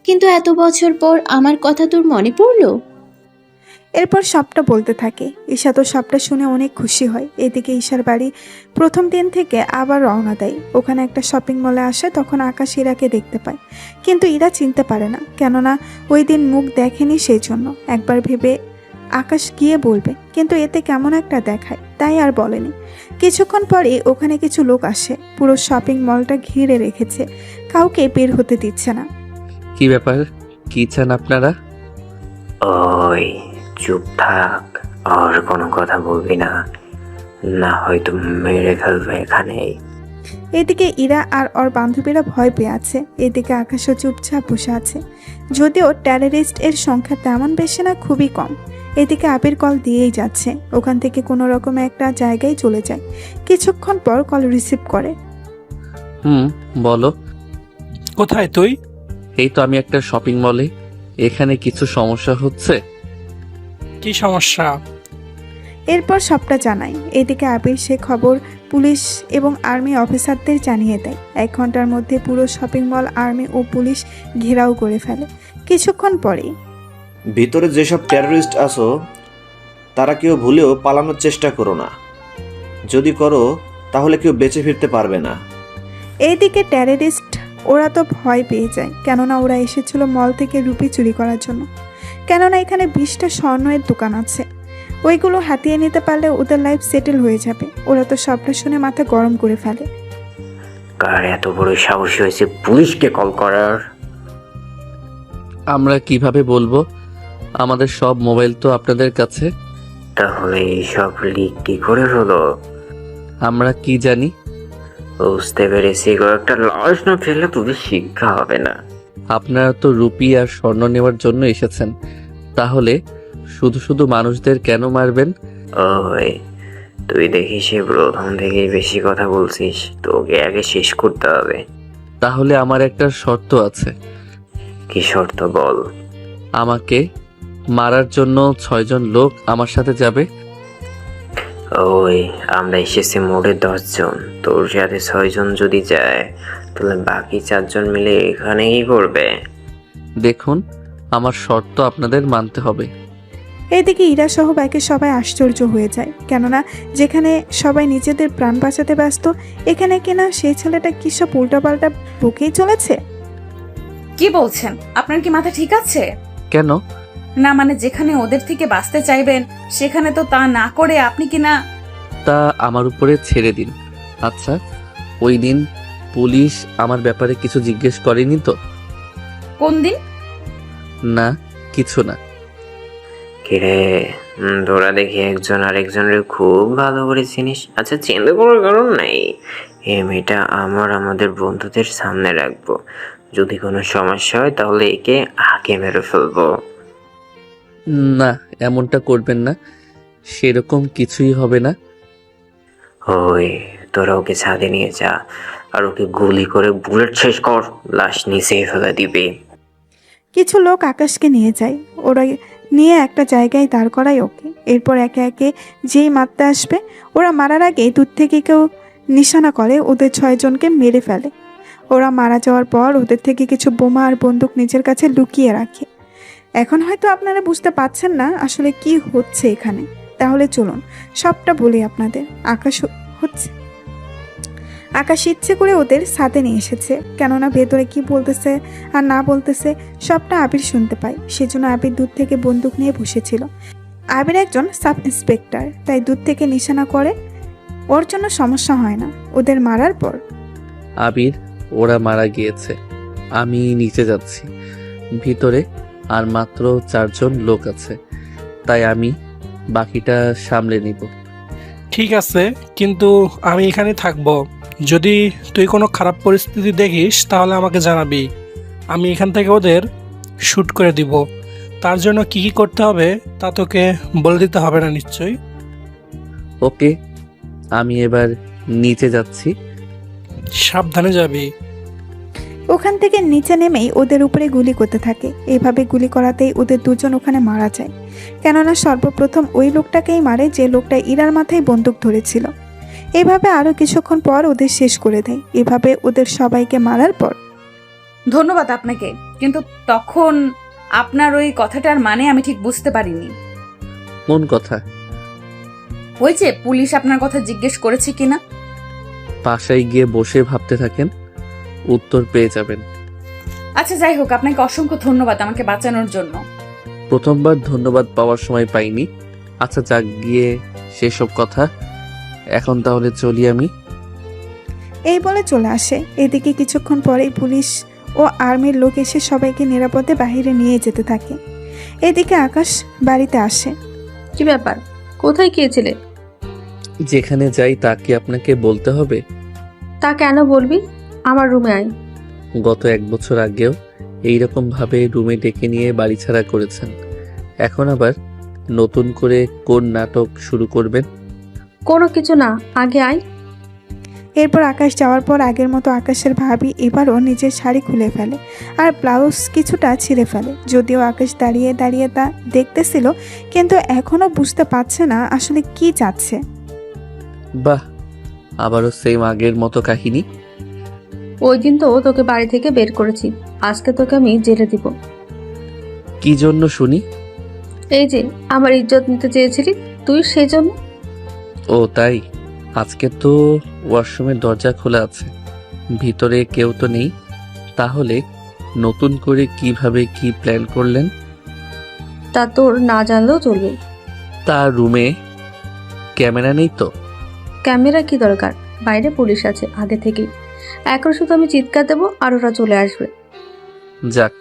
কিন্তু এত বছর পর আমার কথা তোর মনে পড়লো? এরপর সবটা বলতে থাকে। ঈশা তো সবটা শুনে অনেক খুশি হয়। এদিকে ঈশার বাড়ি প্রথম দিন থেকে আবার রওনা দেয়। ওখানে একটা শপিং মলে আসে, তখন আকাশ ইরাকে দেখতে পায়, কিন্তু ইরা চিনতে পারে না, কেননা ওই দিন মুখ দেখেনি, সেই জন্য। একবার ভেবে আকাশ গিয়ে বলবে, কিন্তু এতে কেমন একটা দেখায়, তাই আর বলেনি। কিছুক্ষণ পরে ওখানে কিছু লোক আসে, পুরো শপিং মলটা ঘিরে রেখেছে, কাউকে বের হতে দিচ্ছে না। কি ব্যাপার, কি চান আপনারা? ওই চুপ থাক, আর কোনো কথা বলবি না। না হয়তো মেরে ফেলবে এখানেই। এদিকে ইরা আর ওর বান্ধবীরা ভয় পেয়ে আছে। এদিকে আকাশও চুপচাপ বসে আছে। যদিও টেররিস্ট এর সংখ্যা তেমন বেশি না, খুবই কম। এদিকে আবির কল দিয়েই যাচ্ছে। ওখান থেকে কোনো রকমে একটা জায়গায় চলে যায়। কিছুক্ষণ পর কল রিসিভ করে। বলো। কোথায় তুই? এই তো আমি একটা শপিং মলে। এখানে কিছু সমস্যা হচ্ছে। কি সমস্যা? এরপর সবটা জানাই। এদিকে আবির সে খবর পুলিশ এবং আর্মি অফিসারদের জানিয়ে দেয়। 1 ঘন্টার মধ্যে পুরো শপিং মল আর্মি ও পুলিশ ঘেরাও করে ফেলে। কিছুক্ষণ পরেই ভিতরে যেসব টেররিস্ট আছো তারা কেউ ভুলেও পালানোর চেষ্টা করো না। যদি করো তাহলে কেউ বেঁচে ফিরতে পারবে না। এইদিকে টেররিস্ট ওরা তো ভয় পেয়ে যায়, কেননা ওরা এসেছিল মল থেকে রুপি চুরি করার জন্য। কেননা এখানে 20টা স্বর্ণের দোকান আছে। ওইগুলো হাতিয়ে নিতে পারলে ওদের লাইফ সেটেল হয়ে যাবে। ওরা তো সবটা শুনে মাথা গরম করে ফেলে। কার এত বড় সাহস হয়েছে পুলিশকে কল করার? আমরা কিভাবে বলবো? আমাদের সব মোবাইল তো আপনাদের কাছে। তাহলে এইসব লিক কি করে হলো? আমরা কি জানি? বুঝতে পেরেছি, কয়েকটা লাশ না ফেললে তোদের শিক্ষা হবে না। আপনারা তো রুপি আর স্বর্ণ নেওয়ার জন্য এসেছেন, তাহলে শুধু শুধু মানুষদের কেন মারবেন? ওই তুই দেখিস প্রথম থেকেই বেশি কথা বলছিস, তোকে আগে শেষ করতে হবে। তাহলে আমার একটা শর্ত আছে। কি শর্ত বল? আমাকে মারার জন্য 6 জন লোক আমার সাথে যাবে। ওই আমরা এসেছি মোটে 10 জন, তোর সাথে 6 জন যদি যায় তাহলে বাকি 4 জন মিলে এখানে কি করবে? দেখুন, আমার শর্ত আপনাদের মানতে হবে। এদিকে ইরা সহ বাকি সবাই আশ্চর্য হয়ে যায়, কেননা যেখানে সবাই নিজেদের প্রাণ বাঁচাতে ব্যস্ত, এখানে কিনা সেই ছেলেটা কি সব উল্টাপাল্টা বকেই চলেছে। কি বলছেন? আপনার কি মাথা ঠিক আছে? কেন? না মানে যেখানে ওদের থেকে বাঁচতে চাইবেন সেখানে তো তা না করে আপনি কিনা। তা আমার উপরে ছেড়ে দিন। আচ্ছা, ওই দিন পুলিশ আমার ব্যাপারে কিছু জিজ্ঞেস করেনি তো? কোন দিন? না, কিছু না। কিরে, তোরা দেখি একজন আরেকজনের খুব ভালো করে চিনিস। আচ্ছা, চিন্তা করার কারণ নাই। এই মেয়েটা আমাদের বন্ধুদের সামনে রাখবো। যদি কোনো সমস্যা হয় তাহলে একে আগে মেরে ফেলবো। না, এমনটা করবেন না। সেরকম কিছুই হবে না। ওই তোরা ওকে ছাদে নিয়ে যা, আর ওকে গুলি করে বুলেট শেষ কর, লাশ নিচে ফেলে দিবে। কিছু লোক আকাশকে নিয়ে যায়। ওরা নিয়ে একটা জায়গায় দাঁড় করায় ওকে। এরপর একে একে যেই মারতে আসবে, ওরা মারার আগে দূর থেকে কেউ নিশানা করে ওদের 6 জনকে মেরে ফেলে। ওরা মারা যাওয়ার পর ওদের থেকে কিছু বোমা আর বন্দুক নিজের কাছে লুকিয়ে রাখে। এখন হয়তো আপনারা বুঝতে পারছেন না আসলে কি হচ্ছে এখানে। তাহলে চলুন সবটা বলি আপনাদের। আকাশ ইচ্ছে করে ওদের সাথে নিয়ে এসেছে, কেননা ভেতরে কি বলতেছে আর না বলতেছে সবটা আবির শুনতে পায়। সেজন্য আবির দূর থেকে বন্দুক নিয়ে বসেছিল। আবির একজন সাব ইন্সপেক্টর, তাই দূর থেকে নিশানা করে। ওর জন্য সমস্যা হয় না ওদের মারার পর। আবির, ওরা মারা গিয়েছে। আমি নিচে যাচ্ছি। ভিতরে আর মাত্র 4 জন লোক আছে, তাই আমি বাকিটা সামলে নিব। ঠিক আছে, কিন্তু আমি এখানে থাকবো। যদি তুই কোনো খারাপ পরিস্থিতি দেখিস তাহলে আমাকে জানাবি। আমি এখান থেকে ওদের শ্যুট করে দিব। তার জন্য কি কি করতে হবে তা তোকে বলে দিতে হবে না নিশ্চয়ই? ওকে, আমি এবার নিচে যাচ্ছি। সাবধানে যাবি। ওখান থেকে নিচে নেমেই ওদের উপরে গুলি করতে থাকে। এইভাবে গুলি করাতেই ওদের 2 জন ওখানে মারা যায়, কেননা সর্বপ্রথম ওই লোকটাকেই মারে যে লোকটা ইরার মাথায় বন্দুক ধরেছিল। এইভাবে আরো কিছুক্ষণ পর ওদের শেষ করে দেয়। এভাবে ওদের সবাইকে মারার পর। ধন্যবাদ আপনাকে, কিন্তু তখন আপনার ওই কথাটার মানে আমি ঠিক বুঝতে পারিনি। কোন কথা? ওই যে পুলিশ আপনার কথা জিজ্ঞেস করেছে কিনা। বাসায় গিয়ে বসে ভাবতে থাকেন, উত্তর পেয়ে যাবেন। আচ্ছা যাই হোক, আপনাকে অসংখ্য ধন্যবাদ আমাকে বাঁচানোর জন্য। প্রথমবার ধন্যবাদ পাওয়ার সময় পাইনি। আচ্ছা যাক গিয়ে সেসব কথা। এখন তাহলে চলি আমি। এই বলে চলে আসে। এদিকে কিছুক্ষণ পরেই পুলিশ ও আর্মির লোক এসে সবাইকে নিরাপদে বাইরে নিয়ে যেতে থাকে। এদিকে আকাশ বাড়িতে আসে। কি ব্যাপার, কোথায় গিয়েছিলে? যেখানে যাই তা কি আপনাকে বলতে হবে? তা কেন বলবি? আমার রুমে আয়। গত 1 বছর আগেও এইরকম ভাবে রুমে ডেকে নিয়ে বাড়ি ছাড়া করেছেন। এখন আবার নতুন করে কোন নাটক শুরু করবেন? কোনো কিছু না, আগে আয়। এরপর আকাশ যাওয়ার পর আগের মতো আকাশের ভাবি এবারও নিজের শাড়ি খুলে ফেলে আর ব্লাউজ কিছুটা ছিঁড়ে ফেলে। যদিও আকাশ দাঁড়িয়ে দাঁড়িয়ে তা দেখতেছিল, কিন্তু এখনো বুঝতে পারছে না আসলে কি চাচ্ছে। বাহ, আবারও সেম আগের মতো কাহিনী। ওই দিন তো তোকে বাড়ি থেকে বের করেছি, আজকে তোকে আমি জেলে দিব। কি জন্য শুনি? এই যে আমার ইজ্জত নিতে চেয়েছিলি তুই, সেই জন্য। ও তাই? আজকে তো ওয়াশরুমের দরজা খোলা আছে, ভিতরে কেউ তো নেই। তাহলে নতুন করে কিভাবে কি প্ল্যান করলেন? তা তোর না জানলেও চলবে। তার রুমে ক্যামেরা নেই তো? ক্যামেরা কি দরকার, বাইরে পুলিশ আছে আগে থেকেই। এখন শুধু আমি চিৎকার দেবো আর ওরা চলে আসবে। যাক,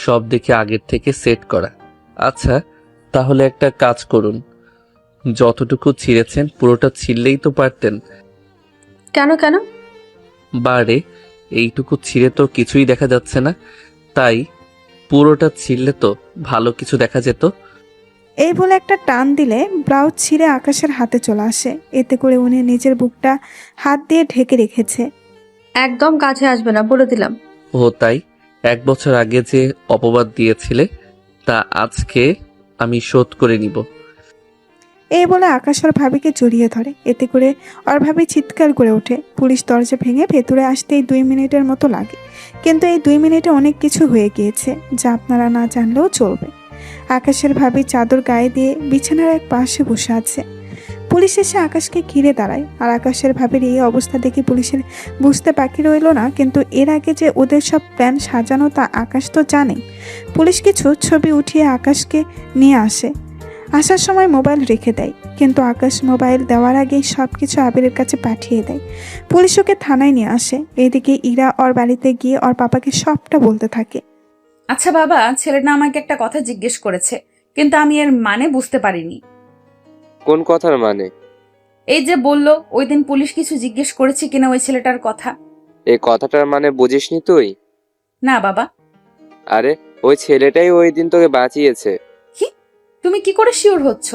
সব দেখে আগের থেকে সেট করা। আচ্ছা, তাহলে একটা কাজ করুন, যতটুকু ছিঁড়েছেন পুরোটা ছিঁড়লেই তো পারতেন। কেন কেন? বারে এইটুকু ছিঁড়ে তো কিছুই দেখা যাচ্ছে না, তাই পুরোটা ছিঁড়লে তো ভালো কিছু দেখা যেত। এই বলে একটা টান দিলে ব্লাউজ ছিঁড়ে আকাশের হাতে চলে আসে। এতে করে উনি নিজের বুকটা হাত দিয়ে ঢেকে রেখেছে। একদম কাছে আসবে না বলে দিলাম। ও তাই? 1 বছর আগে যে অপবাদ দিয়েছিলে তা আজকে আমি শোধ করে নিব। এই বলে আকাশ ওর ভাবিকে জড়িয়ে ধরে। এতে করে ওর ভাবি চিৎকার করে ওঠে। পুলিশ দরজা ভেঙে ভেতরে আসতেই 2 মিনিটের মতো লাগে, কিন্তু এই 2 মিনিটে অনেক কিছু হয়ে গিয়েছে যা আপনারা না জানলেও চলবে। আকাশের ভাবি চাদর গায়ে দিয়ে বিছানার এক পাশে বসে আছে। পুলিশ এসে আকাশকে ঘিরে দাঁড়ায়, আর আকাশের ভাবির এই অবস্থা দেখে পুলিশের বুঝতে বাকি রইল না, কিন্তু এর আগে যে ওদের সব প্ল্যান সাজানো তা আকাশ তো জানে। পুলিশ কিছু ছবি উঠিয়ে আকাশকে নিয়ে আসে। আসার সময় মোবাইল রেখে দেয়, কিন্তু আকাশ মোবাইল দেওয়ার আগেই সব কিছু আবিরের কাছে পাঠিয়ে দেয়। পুলিশ ওকে থানায় নিয়ে আসে। এদিকে ইরা ওর বাড়িতে গিয়ে ওর পাপাকে সবটা বলতে থাকে। আচ্ছা বাবা, ছেলেটা আমাকে একটা কথা জিজ্ঞেস করেছে, কিন্তু আমি এর মানে বুঝতে পারিনি। কোন কথার মানে? এই যে বলল ওই দিন পুলিশ কিছু জিজ্ঞেস করেছে কিনা ওই ছেলেটার কথা। এই কথাটার মানে বুঝিসনি তুই? না বাবা। আরে ওই ছেলেটাই ওই দিন তোকে বাঁচিয়েছে। কি? তুমি কি করে শিওর হচ্ছ?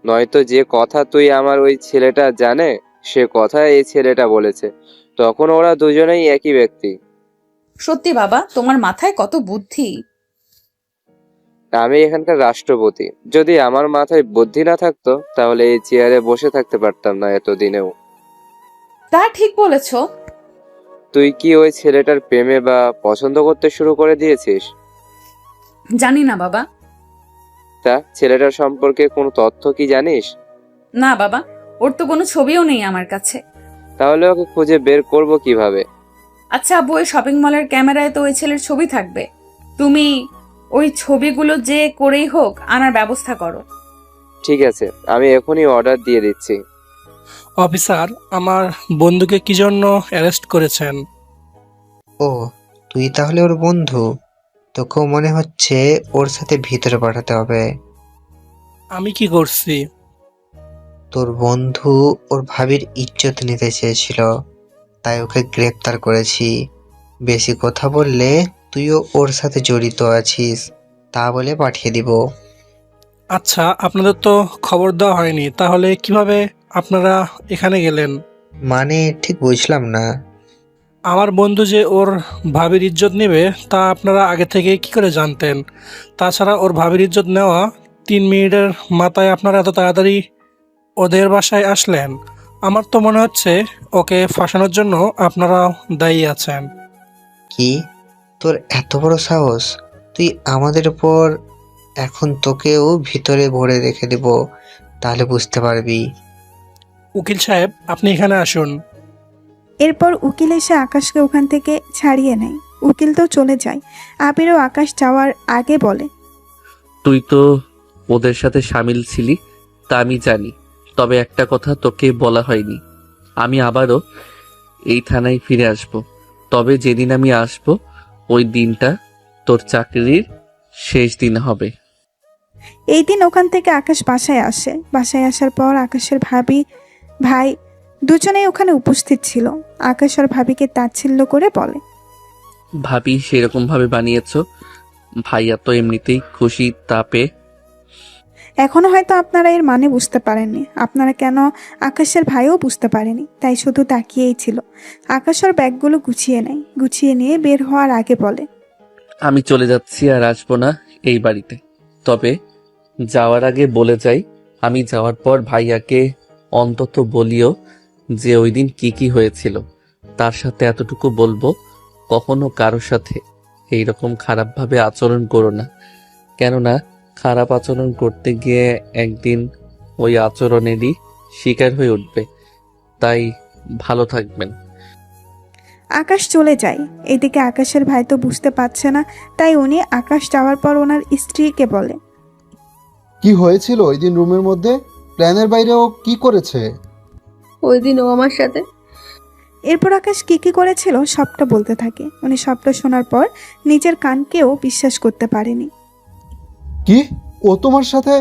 নয়তো যে কথা তুই আমার ওই ছেলেটা জানে সে কথা এই ছেলেটা বলেছে, তখন ওরা দুজনেই একই ব্যক্তি। সত্যি বাবা, তোমার মাথায় কত বুদ্ধি। আমি এখানকার রাষ্ট্রপতি, যদি আমার মাথায় বুদ্ধি না থাকতো তাহলে এই চেয়ারে বসে থাকতে পারতাম না এতদিনেও। তা ঠিক বলেছো। তুই কি ওই ছেলেটার প্রেমে বা পছন্দ করতে শুরু করে দিয়েছিস? জানি না বাবা। তা ছেলেটার সম্পর্কে কোনো তথ্য কি জানিস? না বাবা, ওর তো কোনো ছবিও নেই আমার কাছে। তাহলে ওকে খুঁজে বের করব কিভাবে? আচ্ছা আব্বু, ওই শপিং মলের ক্যামেরায় তো ওই ছেলের ছবি থাকবে, তুমি ওই ছবিগুলো যে করেই হোক আনার ব্যবস্থা করো। ঠিক আছে, আমি এখনই অর্ডার দিয়ে দিচ্ছি। অফিসার, আমার বন্ধুকে কি জন্য অ্যারেস্ট করেছেন? ও, তুই তাহলে ওর বন্ধু? তোকেও মনে হচ্ছে ওর সাথে ভিতরে পাঠাতে হবে। আমি কি করছি? তোর বন্ধু ওর ভাবির ইজ্জত নিতে চেয়েছিল, তাই ওকে গ্রেপ্তার করেছি। বেশি কথা বললে তুইও ওর সাথে জড়িত আছিস তা বলে পাঠিয়ে দিব। আচ্ছা, আপনাদের তো খবর দেওয়া হয়নি, তাহলে কিভাবে আপনারা এখানে গেলেন? মানে ঠিক বুঝলাম না। আমার বন্ধু যে ওর ভাবির ইজ্জত নেবে তা আপনারা আগে থেকে কি করে জানতেন? তাছাড়া ওর ভাবির ইজ্জত নেওয়া 3 মিনিটের মাথায় আপনারা এত তাড়াতাড়ি ওদের বাসায় আসলেন। আমার তো মনে হচ্ছে ওকে ফাঁসানোর জন্য আপনারা দায়ী আছেন। কি, তোর এত বড় সাহস? তুই আমাদের উপর? এখন তোকেও ভিতরে ভরে রেখে দেব, তাহলে বুঝতে পারবি। উকিল সাহেব, আপনি এখানে আসুন। এরপর উকিল এসে আকাশকে ওখান থেকে ছাড়িয়ে নেয়। উকিল তো চলে যায়। আবিরও আকাশ যাওয়ার আগে বলে, তুই তো ওদের সাথে সামিল ছিলি তা আমি জানি, তবে একটা কথা তোকে বলা হয়নি। আমি আবারও এই থানায় ফিরে আসব, তবে যেদিন আমি আসব ওই দিনটা তোর চাকরির শেষ দিন হবে। এই দিন ওখান থেকে আকাশ বাসায় আসে। বাসায় আসার পর আকাশের ভাবি ভাই দুজনেই ওখানে উপস্থিত ছিল। আকাশ আর ভাবিকে তাচ্ছিল্য করে বলে, ভাবি সেরকম ভাবে বানিয়েছো, ভাইয়া তো এমনিতেই খুশি তাপে। এখনো হয়তো আপনারা এর মানে বুঝতে পারেননি। আপনারা কেন আকাশের ভাইও বুঝতে পারেনি, তাই শুধু তাকিয়েই ছিল। আকাশ ওর ব্যাগগুলো গুছিয়ে নিয়ে বের হওয়ার আগে বলে, আমি চলে যাচ্ছি আর আসবো না এই বাড়িতে। তবে যাওয়ার আগে বলে যাই, আমি যাওয়ার পর ভাইয়াকে অন্তত বলিও যে ওই দিন কি হয়েছিল। তার সাথে এতটুকু বলবো, কখনো কারোর সাথে এইরকম খারাপভাবে আচরণ করো না, কেননা খারাপ আচরণ করতে গিয়ে একদিন ওই আচরণেরই শিকার হয়ে উঠবে। তাই ভালো থাকবেন। আকাশ চলে যায়। এদিকে আকাশের ভাই তো বুঝতে পারছে না, তাই উনি আকাশ যাওয়ার পর ওনার স্ত্রীকে বলে, কি হয়েছিল ওই দিন রুমের মধ্যে? প্ল্যানের বাইরেও কি করেছে? ওই দিন ও আমার সাথে। এরপর আকাশ কি করেছিল সবটা বলতে থাকে। উনি সবটা শোনার পর নিজের কানকেও বিশ্বাস করতে পারেনি। কি, ও তোমার সাথে?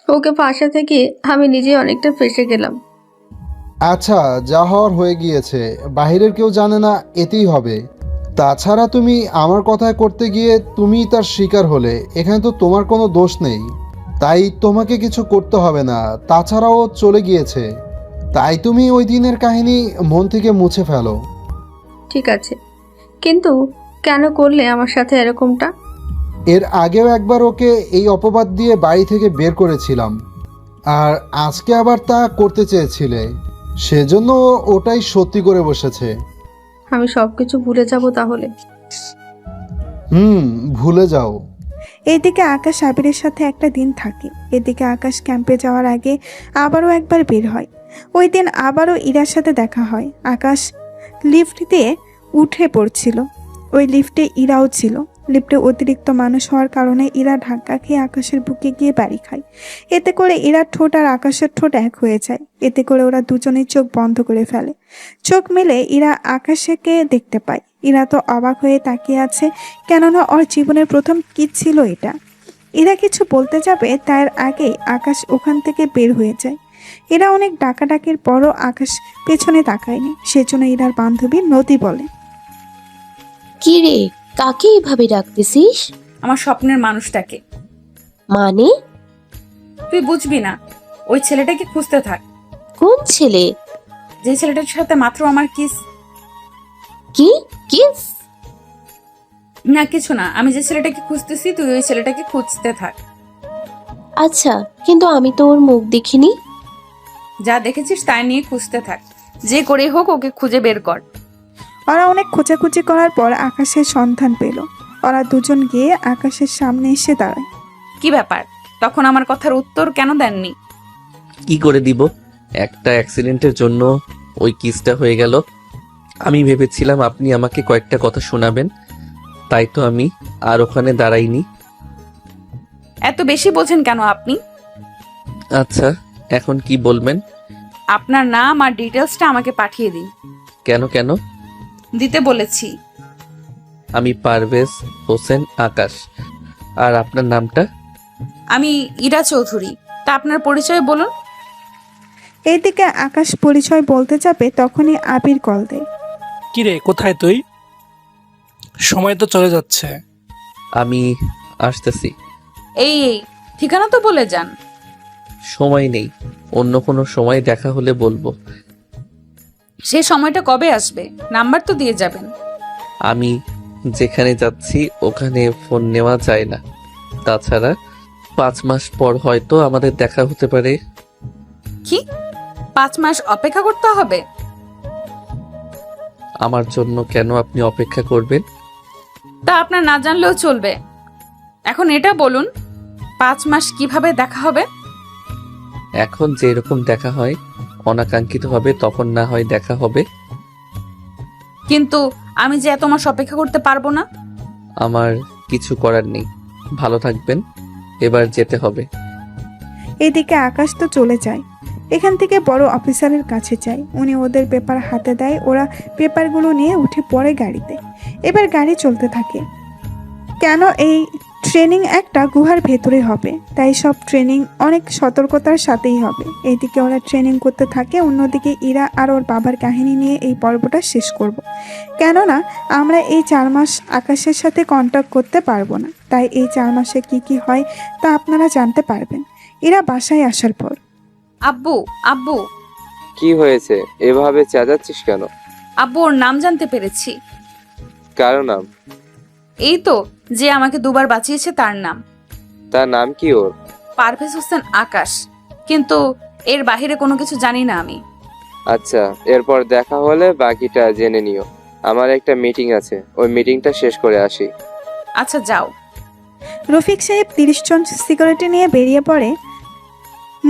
ওকে ফাঁসা থেকে আমি নিজে অনেকটা ফেসে গেলাম। আচ্ছা, যা হওয়ার হয়ে গিয়েছে, বাহিরের কেউ জানে না, এতেই হবে। তাছাড়া তুমি আমার কথায় করতে গিয়ে তুমি তার শিকার হলে, এখানে তো তোমার কোনো দোষ নেই, তাই তোমাকে কিছু করতে হবে না। তাছাড়াও চলে গিয়েছে, তাই তুমি ওই দিনের কাহিনী মন থেকে মুছে ফেলো। ঠিক আছে, কিন্তু কেন করলে আমার সাথে এরকমটা? এর আগেও একবার ওকে এই অপবাদ দিয়ে বাড়ি থেকে বের করেছিলাম, আর আজকে আবার তা করতে চেয়েছিলে, সেজন্য ও ওটাই সত্যি করে বসেছে। আমি সবকিছু ভুলে যাব তাহলে? ভুলে যাও। এইদিকে আকাশ আবিরের সাথে একটা দিন থাকে। এদিকে আকাশ ক্যাম্পে যাওয়ার আগে আবারও একবার বের হয়। ওই দিন আবারও ইরার সাথে দেখা হয়। আকাশ লিফট দিয়ে উঠে পড়ছিল, ওই লিফটে ইরাও ছিল। লিফটে অতিরিক্ত মানুষ হওয়ার কারণে ইরা ধাক্কা খেয়ে আকাশের বুকে গিয়ে বাড়ি খায়। এতে করে ইরার ঠোঁট আর আকাশের ঠোঁট এক হয়ে যায়। এতে করে ওরা দুজনেই চোখ বন্ধ করে ফেলে। চোখ মেলে ইরা আকাশকে দেখতে পায়। ইরা তো অবাক হয়ে তাকিয়ে আছে, কেননা ওর জীবনের প্রথম কিস ছিল এটা। ইরা কিছু বলতে যাবে তার আগেই আকাশ ওখান থেকে বের হয়ে যায়। এরা অনেক ডাকাডাকির পরও আকাশ পেছনে তাকায়নি। সেজন্য ইরার বান্ধবী নদী বলে, কি রে, কাকে এভাবে ডাকতেছিস? আমার স্বপ্নের মানুষটাকে। মানে? তুই বুঝবি না, ওই ছেলেটাকে খুঁজতে থাক। কোন ছেলে? যে ছেলেটার সাথে মাত্র আমার কিস। কি কিস? না কিছু না, আমি যে ছেলেটাকে খুঁজতেছি তুই ওই ছেলেটাকে খুঁজতে থাক। আচ্ছা, কিন্তু আমি তো ওর মুখ দেখিনি। যা দেখেছিস তাই নিয়ে খুঁজতে থাক, যে করে হোক ওকে খুঁজে বের কর। ওরা অনেক খোঁজাখুঁজি করার পর আকাশের সন্ধান পেল। ওরা দুজন গিয়ে আকাশের সামনে এসে দাঁড়ায়। কি ব্যাপার, তখন আমার কথার উত্তর কেন দেননি? কি করে দিব? একটা অ্যাক্সিডেন্টের জন্য ওই কিসটা হয়ে গেল। আমি ভেবেছিলাম আপনি আমাকে কয়েকটা কথা শোনাবেন, তাই তো আমি আর ওখানে দাঁড়াইনি। এত বেশি বোঝেন কেন আপনি? আচ্ছা, এখন কি বলবেন? আপনার নাম আর ডিটেলসটা আমাকে পাঠিয়ে দিন। কেন কেন? দিতে বলেছি। আমি পারভেজ হোসেন আকাশ। আর আপনার নামটা? আমি ইরা চৌধুরী। তা আপনার পরিচয় বলুন। এইদিকে আকাশ পরিচয় বলতে যাবে তখনই আবির কল দেয়। কিরে, কোথায় তুই? সময় তো চলে যাচ্ছে। আমি আসতেছি। এই ঠিকানা তো বলে যান। সময় নেই, অন্য কোনো সময় দেখা হলে বলবো। সে সময়টা কবে আসবে? নাম্বার তো দিয়ে যাবেন। আমি যেখানে যাচ্ছি ওখানে ফোন নেওয়া যায় না। তাছাড়া 5 মাস পর হয়তো আমাদের দেখা হতে পারে। কি 5 মাস অপেক্ষা করতে হবে? আমার জন্য কেন আপনি অপেক্ষা করবেন? তা আপনার না জানলেও চলবে। এখন এটা বলুন, 5 মাস কিভাবে দেখা হবে? এখন যে এরকম দেখা হয় অনাকাঙ্ক্ষিত হবে, তখন না হয় দেখা হবে। কিন্তু আমি যে এত মাস অপেক্ষা করতে পারবো না। আমার কিছু করার নেই। ভালো থাকবেন, এবার যেতে হবে। এদিকে আকাশ তো চলে যায়। এখান থেকে বড় অফিসারের কাছে যায়। উনি ওদের পেপার হাতে দেয়। ওরা পেপারগুলো নিয়ে উঠে পড়ে গাড়িতে। এবার গাড়ি চলতে থাকে। কেন এই ট্রেনিং একটা গুহার ভেতরে হবে, তাই সব ট্রেনিং অনেক সতর্কতার সাথেই হবে। এইদিকে ওরা ট্রেনিং করতে থাকে, অন্যদিকে ইরা আর ওর বাবার কাহিনী নিয়ে এই পর্বটা শেষ করব। কেননা আমরা এই 4 মাস আকাশের সাথে কন্ট্যাক্ট করতে পারবো না, তাই এই 4 মাসে কি কি হয় তা আপনারা জানতে পারবেন ইরা বাসায় আসার পর। আব্বু আব্বু কি হয়েছে? এভাবে চেঁচাচ্ছিস কেন? আব্বু, ওর নাম জানতে পেরেছি। কারো নাম? এই তো, যে আমাকে 2বার বাঁচিয়েছে তার নাম। তার নাম কি ওর? পারভেজ হোসেন আকাশ, কিন্তু এর বাইরে কোনো কিছু জানি না আমি। আচ্ছা, এরপর দেখা হলে বাকিটা জেনে নিও। আমার একটা মিটিং আছে, ওই মিটিংটা শেষ করে আসি। আচ্ছা যাও। রফিক সাহেব 30 জন সিকিউরিটি নিয়ে বেরিয়ে পড়ে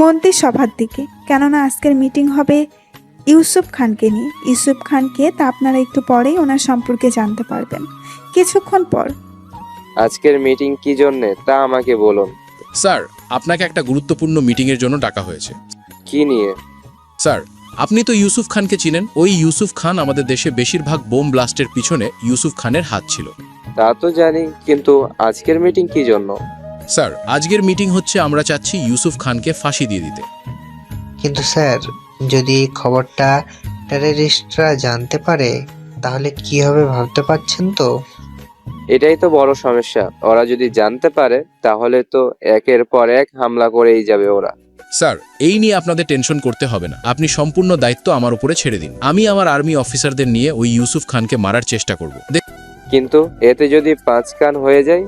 মন্ত্রী সভার দিকে, কেননা আজকের মিটিং হবে ইউসুফ খানকে নিয়ে। ইউসুফ খানকে তা আপনারা একটু পরেই ওনার সম্পর্কে জানতে পারবেন। কিছুক্ষণ পর, আজকের মিটিং কি জন্যে তা আমাকে বলুন। স্যার, আপনাকে একটা গুরুত্বপূর্ণ মিটিংয়ের জন্য ডাকা হয়েছে। কি নিয়ে? স্যার, আপনি তো ইউসুফ খানকে চিনেন। ওই ইউসুফ খান আমাদের দেশে বেশিরভাগ বোম ব্লাস্টের পিছনে ইউসুফ খানের হাত ছিল। তা তো জানি, কিন্তু আজকের মিটিং কি জন্য? স্যার, আজকের মিটিং হচ্ছে আমরা চাচ্ছি ইউসুফ খানকে ফাঁসি দিয়ে দিতে। কিন্তু স্যার, যদি এই খবরটা টেররিস্টরা জানতে পারে তাহলে কি হবে ভাবতে পারছেন তো? এটাই তো বড় সমস্যা। ওরা যদি জানতে পারে তাহলে তো একের পর এক হামলা করেই যাবে ওরা। স্যার, এই নিয়ে আপনাদের টেনশন করতে হবে না। আপনি সম্পূর্ণ দায়িত্ব আমার উপরে ছেড়ে দিন। আমি আমার আর্মি অফিসারদের নিয়ে ওই ইউসুফ খানকে মারার চেষ্টা করব। কিন্তু এতে যদি 5 কান হয়ে যায়?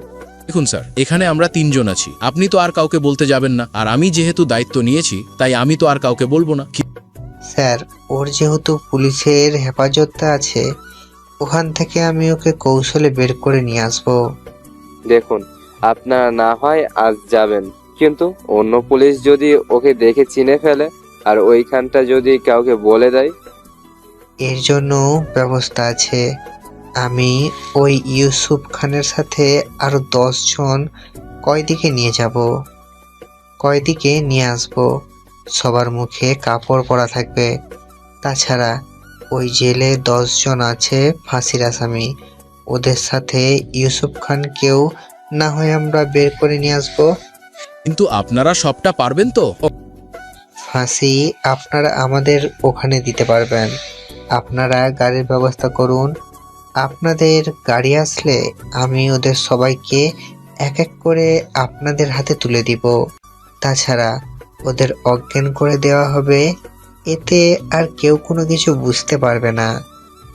দেখুন স্যার, এখানে আমরা 3 জন আছি। আপনি তো আর কাউকে বলতে যাবেন না, আর আমি যেহেতু দায়িত্ব নিয়েছি তাই আমি তো আর কাউকে বলবো না। স্যার, ওর যেহেতু পুলিশের হেফাজতে আছে, ওখান থেকে আমি ওকে কৌশলে বের করে নিয়ে আসবো। দেখুন, আপনারা না হয় আজ যাবেন, কিন্তু অন্য পুলিশ যদি ওকে দেখে চিনে ফেলে আর ওইখানটা যদি কাউকে বলে দেয়? এর জন্য ব্যবস্থা আছে। আমি ওই ইউসুফ খানের সাথে আরো 10 জন কয়েদিকে নিয়ে যাব, কয়েদিকে নিয়ে আসবো। সবার মুখে কাপড় পরা থাকবে। তাছাড়া ওই জেলে 10 জন আছে ফাঁসির আসামি, ওদের সাথে ইউসুফ খানকেও না হয় আমরা বের করে নিয়ে আসবো। কিন্তু আপনারা সবটা পারবেন তো? ফাঁসি আপনারা আমাদের ওখানে দিতে পারবেন। আপনারা গাড়ির ব্যবস্থা করুন। আপনাদের গাড়ি আসলে আমি ওদের সবাইকে এক এক করে আপনাদের হাতে তুলে দিব। তাছাড়া ওদের অজ্ঞান করে দেওয়া হবে, এতে আর কেউ কোনো কিছু বুঝতে পারবে না।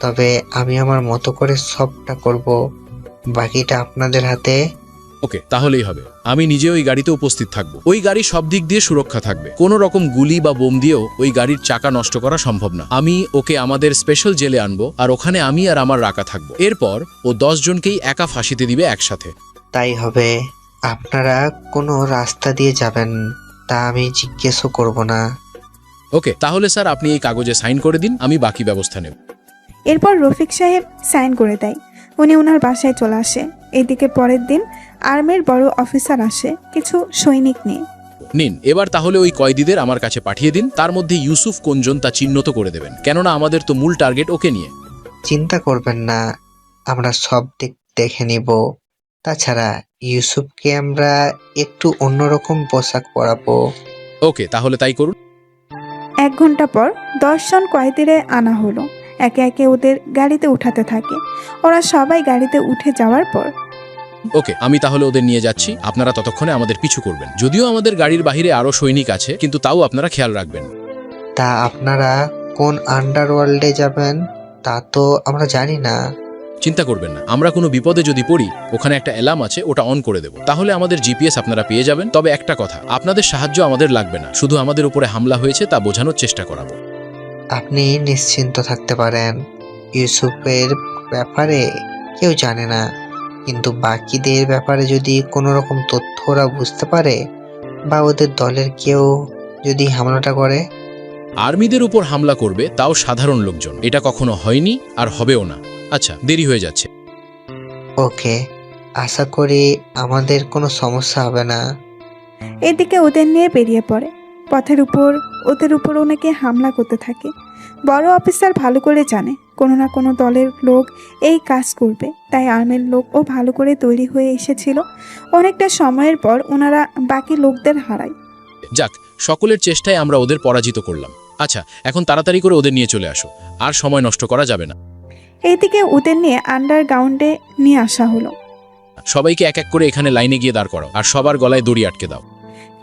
তবে আমি আমার মতো করে সবটা করব, বাকিটা আপনাদের হাতে। ওকে, তাহলেই হবে। আমি নিজে ওই গাড়িতে উপস্থিত থাকব। ওই গাড়ি সব দিক দিয়ে সুরক্ষা থাকবে। কোনো রকম গুলি বা বোম দিয়েও ওই গাড়ির চাকা নষ্ট করা সম্ভব না। আমি ওকে আমাদের স্পেশাল জেলে আনবো, আর ওখানে আমি আর আমার রাকা থাকবো। এরপর ও 10 জনকেই একা ফাঁসিতে দিবে একসাথে। তাই হবে। আপনারা কোনো রাস্তা দিয়ে যাবেন তা আমি জিজ্ঞেসও করব না। ওকে, তাহলে স্যার আপনি এই কাগজে সাইন করে দিন, আমি বাকি ব্যবস্থা নেব। এরপর রফিক সাহেব সাইন করে দেয়। উনি ওনার বাসায় চলে আসে। এদিকে পরের দিন আর্মির বড় অফিসার আসে কিছু সৈনিক নিয়ে। নিন, এবার তাহলে ওই কয়েদিদের আমার কাছে পাঠিয়ে দিন। তার মধ্যে ইউসুফ কোনজন তা চিহ্নিত করে দেবেন, কেননা আমাদের তো মূল টার্গেট ওকে নিয়ে। চিন্তা করবেন না, আমরা সব দিক দেখে নিব। তাছাড়া ইউসুফকে আমরা একটু অন্যরকম পোশাক পরাবো। ওকে, তাহলে তাই করুন। 1 ঘন্টা পর 10 জন কয়েদিরে আনা হলো। একে একে ওদের গাড়িতে উঠাতে থাকে। ওরা সবাই গাড়িতে উঠে যাওয়ার পর, ওকে, আমি তাহলে ওদের নিয়ে যাচ্ছি। আপনারা ততক্ষণে আমাদের পিছু করবেন। যদিও আমাদের গাড়ির বাহিরে আরো সৈনিক আছে, কিন্তু তাও আপনারা খেয়াল রাখবেন। তা আপনারা কোন আন্ডারওয়ার্ল্ডে যাবেন তা তো আমরা জানি না। চিন্তা করবেন না, আমরা কোনো বিপদে যদি পড়ি ওখানে একটা অ্যালার্ম আছে, ওটা অন করে দেব। তাহলে আমাদের জিপিএস আপনারা পেয়ে যাবেন। তবে একটা কথা, আপনাদের সাহায্য আমাদের লাগবে না, শুধু আমাদের উপরে হামলা হয়েছে তা বোঝানোর চেষ্টা করাবো। আপনি নিশ্চিন্ত থাকতে পারেন। ইউসুফের ব্যাপারে কেউ জানে না, কিন্তু বাকিদের ব্যাপারে যদি কোনো রকম তথ্য ওরা বুঝতে পারে বা ওদের দলের কেউ যদি হামলাটা করে, আর্মিদের উপর হামলা করবে, তাও সাধারণ লোকজন। এটা কখনো হয়নি আর হবেও না। আচ্ছা, দেরি হয়ে যাচ্ছে। ওকে, আশা করি আমাদের কোনো সমস্যা হবে না। এদিকে ওদের নিয়ে বেরিয়ে পড়ে। পথের উপর ওদের উপর অনেকে হামলা করতে থাকে। বড় অফিসার ভালো করে জানে কোনো না কোনো দলের লোক এই কাজ করবে, তাই আর্মির লোকও ভালো করে তৈরি হয়ে এসেছিল। অনেকটা সময়ের পর ওনারা বাকি লোকদের হারায়। যাক, সকলের চেষ্টায় আমরা ওদের পরাজিত করলাম। আচ্ছা, এখন তাড়াতাড়ি করে ওদের নিয়ে চলে আসো, আর সময় নষ্ট করা যাবে না। এইদিকে ওদের নিয়ে আন্ডারগ্রাউন্ডে নিয়ে আসা হলো। সবাইকে এক এক করে এখানে লাইনে গিয়ে দাঁড় করাও, আর সবার গলায় দড়ি আটকে দাও।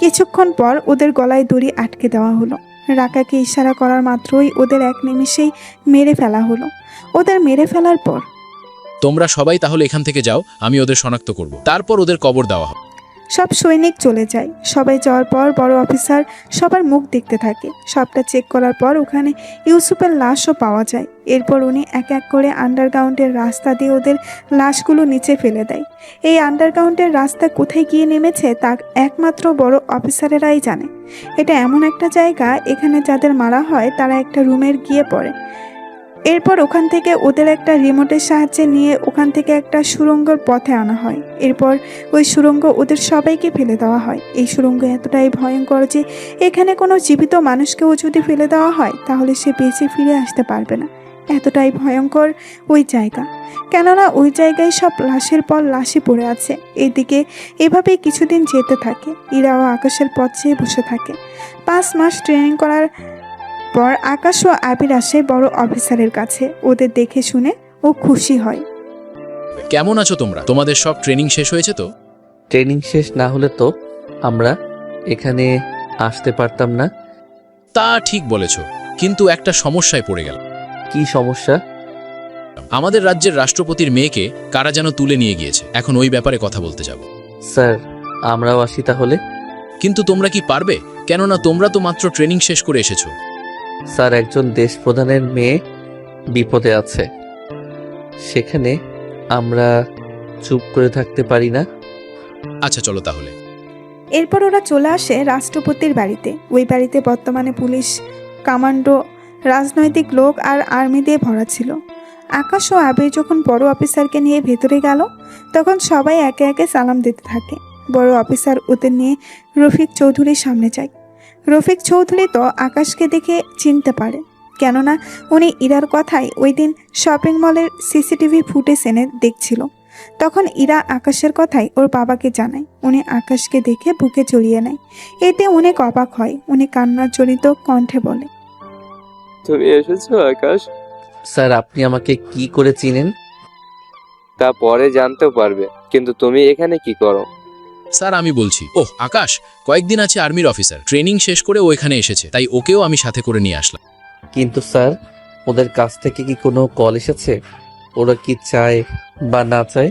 কিছুক্ষণ পর ওদের গলায় দড়ি আটকে দেওয়া হলো। রাকাকে ইশারা করার মাত্রই ওদের এক নিমিষেই মেরে ফেলা হলো। ওদের মেরে ফেলার পর তোমরা সবাই তাহলে এখান থেকে যাও, আমি ওদের শনাক্ত করব, তারপর ওদের কবর দেওয়া হবে। সব সৈনিক চলে যায়। সবাই যাওয়ার পর বড় অফিসার সবার মুখ দেখতে থাকে। সবটা চেক করার পর ওখানে ইউসুফের লাশও পাওয়া যায়। এরপর উনি এক এক করে আন্ডারগ্রাউন্ডের রাস্তা দিয়ে ওদের লাশগুলো নিচে ফেলে দেয়। এই আন্ডারগ্রাউন্ডের রাস্তা কোথায় গিয়ে নেমেছে তা একমাত্র বড় অফিসারেরাই জানে। এটা এমন একটা জায়গা, এখানে যাদের মারা হয় তারা একটা রুমের গিয়ে পড়ে। এরপর ওখান থেকে ওদের একটা রিমোটের সাহায্যে নিয়ে ওখান থেকে একটা সুড়ঙ্গের পথে আনা হয়। এরপর ওই সুড়ঙ্গ ওদের সবাইকে ফেলে দেওয়া হয়। এই সুড়ঙ্গ এতটাই ভয়ঙ্কর যে এখানে কোনো জীবিত মানুষকেও যদি ফেলে দেওয়া হয় তাহলে সে বেঁচে ফিরে আসতে পারবে না। এতটাই ভয়ঙ্কর ওই জায়গা, কেননা ওই জায়গায় সব লাশের পর লাশই পড়ে আছে। এইদিকে এভাবেই কিছুদিন যেতে থাকে। ইরা ও আকাশের পথ চেয়ে বসে থাকে। 5 মাস ট্রেনিং করার পর আকাশ ও আবির আসে বড় অফিসারের কাছে। ওদের দেখে শুনে ও খুশি হয়। কেমন আছো তোমরা? তোমাদের সব ট্রেনিং শেষ হয়েছে তো? ট্রেনিং শেষ না হলে তো আমরা এখানে আসতে পারতাম না। তা ঠিক বলেছ, কিন্তু একটা সমস্যায় পড়ে গেল। কি সমস্যা? আমাদের রাজ্যের রাষ্ট্রপতির মেয়েকে কারা যেন তুলে নিয়ে গিয়েছে। এখন ওই ব্যাপারে কথা বলতে যাব। স্যার, আমরাও আসি তাহলে? কিন্তু তোমরা কি পারবে? কেননা তোমরা তো মাত্র ট্রেনিং শেষ করে এসেছো। স্যার, একজন দেশ প্রধানের মেয়ে বিপদে আছে, সেখানে আমরা চুপ করে থাকতে পারি না। আচ্ছা, চলো তাহলে। এরপর ওরা চলে আসে রাষ্ট্রপতির বাড়িতে। ওই বাড়িতে বর্তমানে পুলিশ, কমান্ডো, রাজনৈতিক লোক আর আর্মি দিয়ে ভরা ছিল। আকাশ ও আবির যখন বড় অফিসারকে নিয়ে ভেতরে গেল তখন সবাই একে একে সালাম দিতে থাকে। বড় অফিসার ওদের নিয়ে রফিক চৌধুরীর সামনে যায়। রফিক চৌধুরী তো আকাশকে দেখে চিনতে পারে, কেননা উনি ইরার কথাই ওই দিন শপিং মলের সিসিটিভি ফুটেজ এনে দেখছিল। তখন ইরা আকাশের কথাই ওর বাবাকে জানায়। উনি আকাশকে দেখে বুকে জড়িয়ে নেয়। এতে অনেক অবাক হয়। উনি কান্নার জড়িত কণ্ঠে বলে, তুমি এসেছো আকাশ? স্যার, আপনি আমাকে কি করে চিনেন? তা পরে জানতেও পারবে, কিন্তু তুমি এখানে কি করো? স্যার, আমি বলছি। ওহ, আকাশ কয়েকদিন আছে আর্মির অফিসার, ট্রেনিং শেষ করে ও এখানে এসেছে, তাই ওকেও আমি সাথে করে নিয়ে আসলাম। কিন্তু স্যার, ওদের কাছ থেকে কি কোনো কল এসেছে? ওরা কি চায় বা না চায়?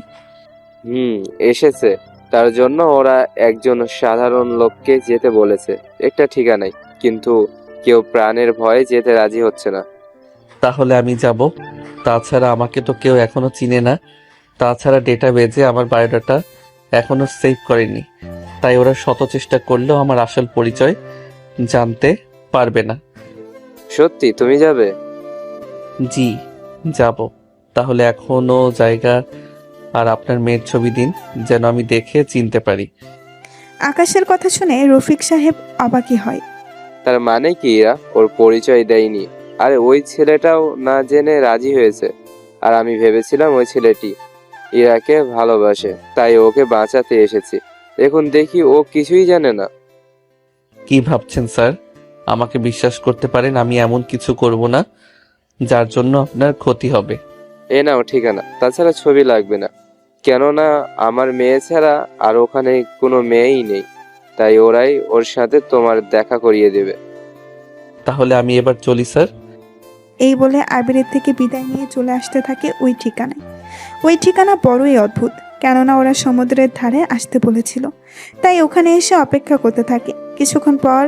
এসেছে। তার জন্য ওরা একজন সাধারণ লোককে যেতে বলেছে একটা ঠিকানায়, কিন্তু কেউ প্রাণের ভয়ে যেতে রাজি হচ্ছে না। তাহলে আমি যাব। তাছাড়া আমাকে তো কেউ এখনো চিনে না। তাছাড়া ডেটাবেজে আমার বায়োডাটা এখনো সেভ করেনি, তাই ওরা শত চেষ্টা করলেও আমার আসল পরিচয় জানতে পারবে না। সত্যি তুমি যাবে? জি, যাব। তাহলে এখনো জায়গা আর আপনার মেয়ের ছবি দিন, যেন আমি দেখে চিনতে পারি। আকাশের কথা শুনে রফিক সাহেব অবাকই হয়। তার মানে কি এরা ওর পরিচয় দেয়নি? আরে ওই ছেলেটাও না জেনে রাজি হয়েছে, আর আমি ভেবেছিলাম ওই ছেলেটি ইরাকে ভালোবাসে, তাই ওকে বাঁচাতে এসেছি। এখন দেখি ও কিছুই জানে না। কি ভাবছেন স্যার? আমাকে বিশ্বাস করতে পারেন, আমি এমন কিছু করব না যার জন্য আপনার ক্ষতি হবে। এ নাও ঠিকানা, তাছাড়া ছবি লাগবে না, কেননা আমার মেয়ে ছাড়া আর ওখানে কোনো মেয়েই নেই, তাই ওরাই ওর সাথে তোমার দেখা করিয়ে দেবে। তাহলে আমি এবার চলি স্যার। এই বলে আবিরের থেকে বিদায় নিয়ে চলে আসতে থাকে ওই ঠিকানায়। ওই ঠিকানা বড়ই অদ্ভুত, কেননা ওরা সমুদ্রের ধারে আসতে বলেছিল, তাই ওখানে এসে অপেক্ষা করতে থাকে। কিছুক্ষণ পর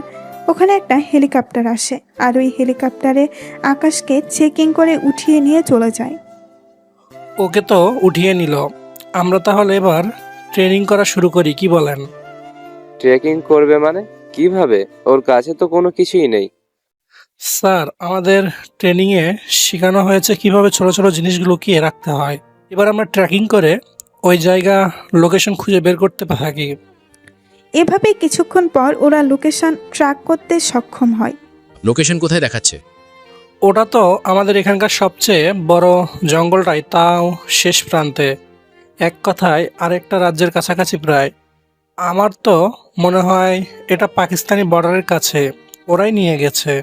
ওখানে একটা হেলিকপ্টার আসে, আর ওই হেলিকপ্টারে আকাশকে চেকিং করে উঠিয়ে নিয়ে চলে যায়। ওকে তো উঠিয়ে নিল, আমরা তাহলে এবার ট্রেনিং করা শুরু করি, কি বলেন? ট্রেকিং করবে মানে কিভাবে? ওর কাছে তো কোনো কিছুই নেই। স্যার, আমাদের ট্রেনিংয়ে শেখানো হয়েছে কিভাবে ছোট ছোট জিনিসগুলো লুকিয়ে রাখতে হয়। এবার আমরা ট্র্যাকিং করে ওই জায়গা লোকেশন খুঁজে বের করতে থাকি। এভাবে কিছুক্ষণ পর ওরা লোকেশন ট্র্যাক করতে সক্ষম হয়। লোকেশন কোথায় দেখাচ্ছে? ওটা তো আমাদের এখানকার সবচেয়ে বড় জঙ্গলটাই, তাও শেষ প্রান্তে। এক কথায় আরেকটা রাজ্যের কাছাকাছি প্রায়। আমার তো মনে হয় এটা পাকিস্তানি বর্ডারের কাছে, ওরাই নিয়ে গেছে।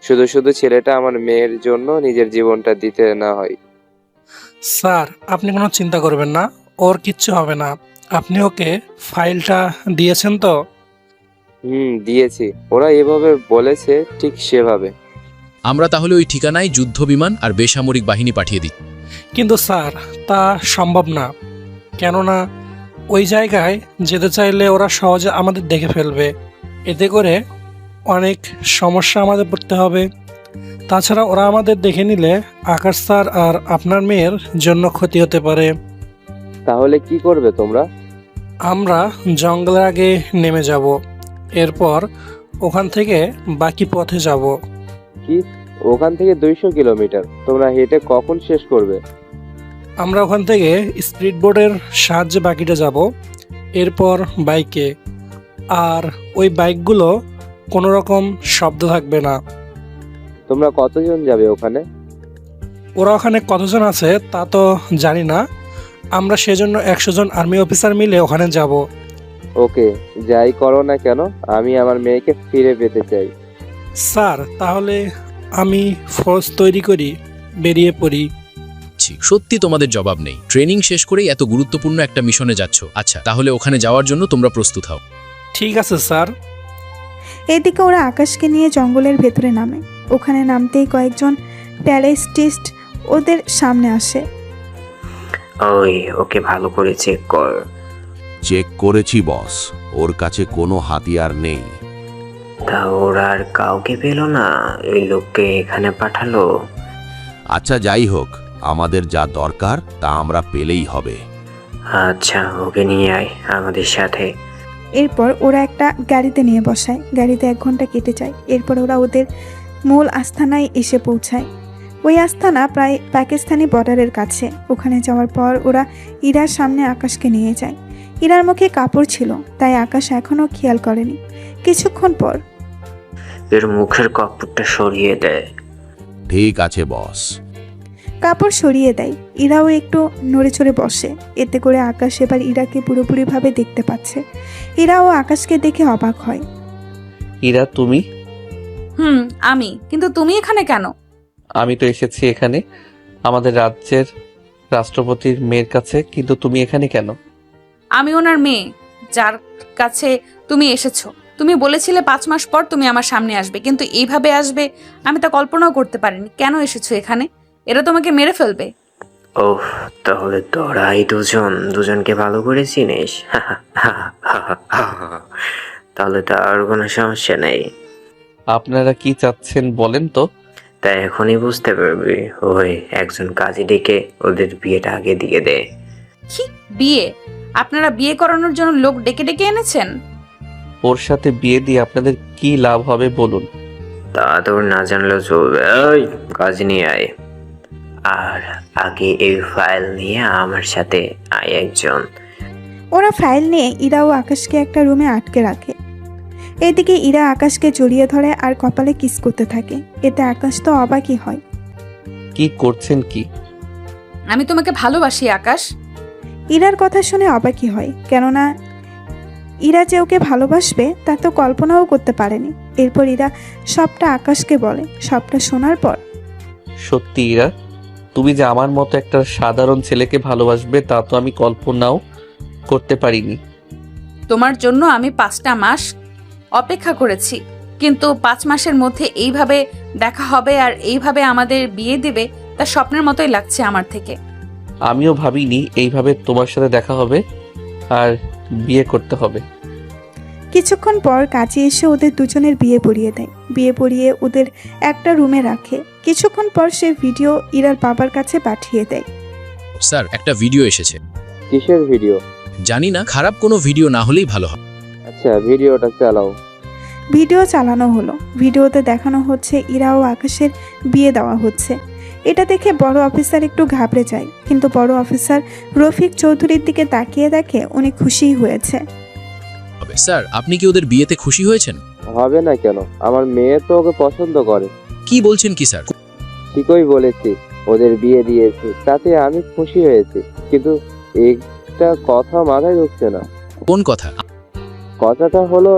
শুধু শুধু ছেলেটা আমার মেয়ের জন্য নিজের জীবনটা দিতে না হয়। স্যার, আপনি কোনো চিন্তা করবেন না, ওর কিচ্ছু হবে না। আপনি ওকে ফাইলটা দিয়েছেন তো? দিয়েছি। ওরা এভাবে বলেছে ঠিক সেভাবে। আমরা তাহলে ওই ঠিকানায় যুদ্ধ বিমান আর বেসামরিক বাহিনী পাঠিয়ে দিই। কিন্তু স্যার, তা সম্ভব না। কেননা ওই জায়গায় যেতে চাইলে ওরা সহজে আমাদের দেখে ফেলবে। এতে করে অনেক সমস্যা আমাদের পড়তে হবে। তাছাড়া ওরা আমাদের দেখে নিলে আকাশ স্যার আর আপনার মেয়ের জন্য ক্ষতি হতে পারে। তাহলে কি করবে তোমরা? আমরা জঙ্গলের আগে নেমে যাব, এরপর ওখান থেকে বাকি পথে যাব। কি, ওখান থেকে 200 কিলোমিটার? তোমরা হেঁটে কখন শেষ করবে? আমরা ওখান থেকে স্পিড বোটের সাহায্যে বাকিটা যাব, এরপর বাইকে। আর ওই বাইকগুলো কোনো রকম শব্দ থাকবে না। তোমরা কতজন যাবে ওখানে? ওরা ওখানে কতজন আছে তা তো জানি না। আমরা সেজন্য 100 জন আর্মি অফিসার মিলে ওখানে যাব। ওকে, যাই করো না কেন, আমি আমার মেয়েকে ফিরে পেতে চাই। স্যার, তাহলে আমি ফোর্স তৈরি করি, বেরিয়ে পড়ি। সত্যি তোমাদের জবাব নেই। ট্রেনিং শেষ করেই এত গুরুত্বপূর্ণ একটা মিশনে যাচ্ছ। আচ্ছা, তাহলে ওখানে যাওয়ার জন্য তোমরা প্রস্তুত হও। ঠিক আছে স্যার। এদিকে ওরা আকাশকে নিয়ে জঙ্গলের ভেতরে নামে। ওখানে নামতেই কয়েকজন প্যারাস্টিস্ট ওদের সামনে আসে। ওই, ওকে ভালো করে চেক কর। চেক করেছি বস, ওর কাছে কোনো হাতিয়ার নেই। তা ওরা আর কাউকে পেল না, ওই লোককে এখানে পাঠালো। আচ্ছা, যাই হোক, আমাদের যা দরকার তা আমরা পেলেই হবে। আচ্ছা, ওকে নিয়ে আয় আমাদের সাথে। এরপর ওরা একটা গাড়িতে নিয়ে বসায়। গাড়িতে 1 ঘন্টা কেটে যায়। এরপর ওরা ওদের মূল আস্তানায় এসে পৌঁছায়। ওই আস্তানা প্রায় পাকিস্তানি বর্ডারের কাছে। ওখানে যাওয়ার পর ওরা ইরার সামনে আকাশকে নিয়ে যায়। ইরার মুখে কাপড় ছিল, তাই আকাশ এখনও খেয়াল করেনি। কিছুক্ষণ পর এর মুখের কাপড়টা সরিয়ে দেয়। ঠিক আছে বস। কাপড় সরিয়ে দেয়। ইরাও একটু নড়ে চড়ে বসে। এতে করে আকাশ এবার ইরাকে পুরোপুরিভাবে দেখতে পাচ্ছে। ইরাও আকাশকে দেখে অবাক হয়। ইরা, তুমি? আমি। কিন্তু তুমি এখানে কেন? আমি তো এসেছি এখানে আমাদের রাজ্যের রাষ্ট্রপতির মেয়ের কাছে, কিন্তু তুমি এখানে কেন? আমি ওনার মেয়ে, যার কাছে তুমি এসেছো। তুমি বলেছিলে 5 মাস পর তুমি আমার সামনে আসবে, কিন্তু এইভাবে আসবে আমি তা কল্পনাও করতে পারিনি। কেন এসেছো এখানে? এরা তোমাকে মেরে ফেলবে। ওহ, তাহলে তোরাই দুজনকে ভালো করে চিনিস। তাহলে তো আর কোনো সমস্যা নেই। আপনারা কি চাচ্ছেন বলেন তো? তাই এখনই বুঝতে পারবি। ওই একজন কাজী ডেকে ওদের বিয়েটা আগে দিয়ে দে। কি বিয়ে? আপনারা বিয়ে করানোর জন্য লোক ডেকে ডেকে এনেছেন? ওর সাথে বিয়ে দিয়ে আপনাদের কি লাভ হবে বলুন? তা তোর না জানলেও চলবে। ওই কাজী নিয়ে আয়। আর আগে এই ফাইল নিয়ে আমার সাথে আয় একজন। ওরা ফাইল নিয়ে ইরা ও আকাশকে একটা রুমে আটকে রাখে। এদিকে ইরা আকাশকে জড়িয়ে ধরে আর কপালে কিস করতে থাকে। এতে আকাশ তো অবাকই হয়। কি করছেন কি? আমি তোমাকে ভালোবাসি আকাশ। ইরার কথা শুনে অবাকই হয়, কেননা ইরা যে ওকে ভালোবাসবে তা তো কল্পনাও করতে পারেনি। এরপর ইরা সবটা আকাশকে বলে। সবটা শোনার পর, সত্যি ইরা, তুমি যে আমার মতো একটা সাধারণ ছেলেকে ভালোবাসবে তা তো আমি কল্পনাও করতে পারিনি। তোমার জন্য আমি 5টা মাস অপেক্ষা করেছি, কিন্তু 5 মাসের মধ্যে এইভাবে দেখা হবে আর এইভাবে আমাদের বিয়ে দেবে তা স্বপ্নের মতোই লাগছে আমার থেকে। আমিও ভাবিনি এইভাবে তোমার সাথে দেখা হবে আর বিয়ে করতে হবে। কিছুক্ষণ পর কাজী এসে ওদের দুজনের বিয়ে পড়িয়ে দেয়। বিয়ে পড়িয়ে ওদের একটা রুমে রাখে। কিছুক্ষণ পর সে ভিডিও ইরার বাবার কাছে পাঠিয়ে দেয়। স্যার, একটা ভিডিও এসেছে। কিসের ভিডিও? জানি না, খারাপ কোনো ভিডিও না হলেই ভালো হয়। আচ্ছা, ভিডিওটা চালাও। ভিডিও চালানো হলো। ভিডিওতে দেখানো হচ্ছে ইরা ও আকাশের বিয়ে দেওয়া হচ্ছে। এটা দেখে বড় অফিসার একটু ঘাবড়ে যায়, কিন্তু বড় অফিসার রফিক চৌধুরীর দিকে তাকিয়ে দেখে উনি খুশিই হয়েছে। স্যার, আপনি কি ওদের বিয়েতে খুশি হয়েছেন? হবে না কেন, আমার মেয়ে তো ওকে পছন্দ করে। কি বলছেন কি স্যার? ঠিকই বলেছি, ওদের বিয়ে দিয়েছি, তাতে আমি খুশি হয়েছি, কিন্তু একটা কথা মাথায় ঢুকছে না। কোন কথা? কথাটা হলো,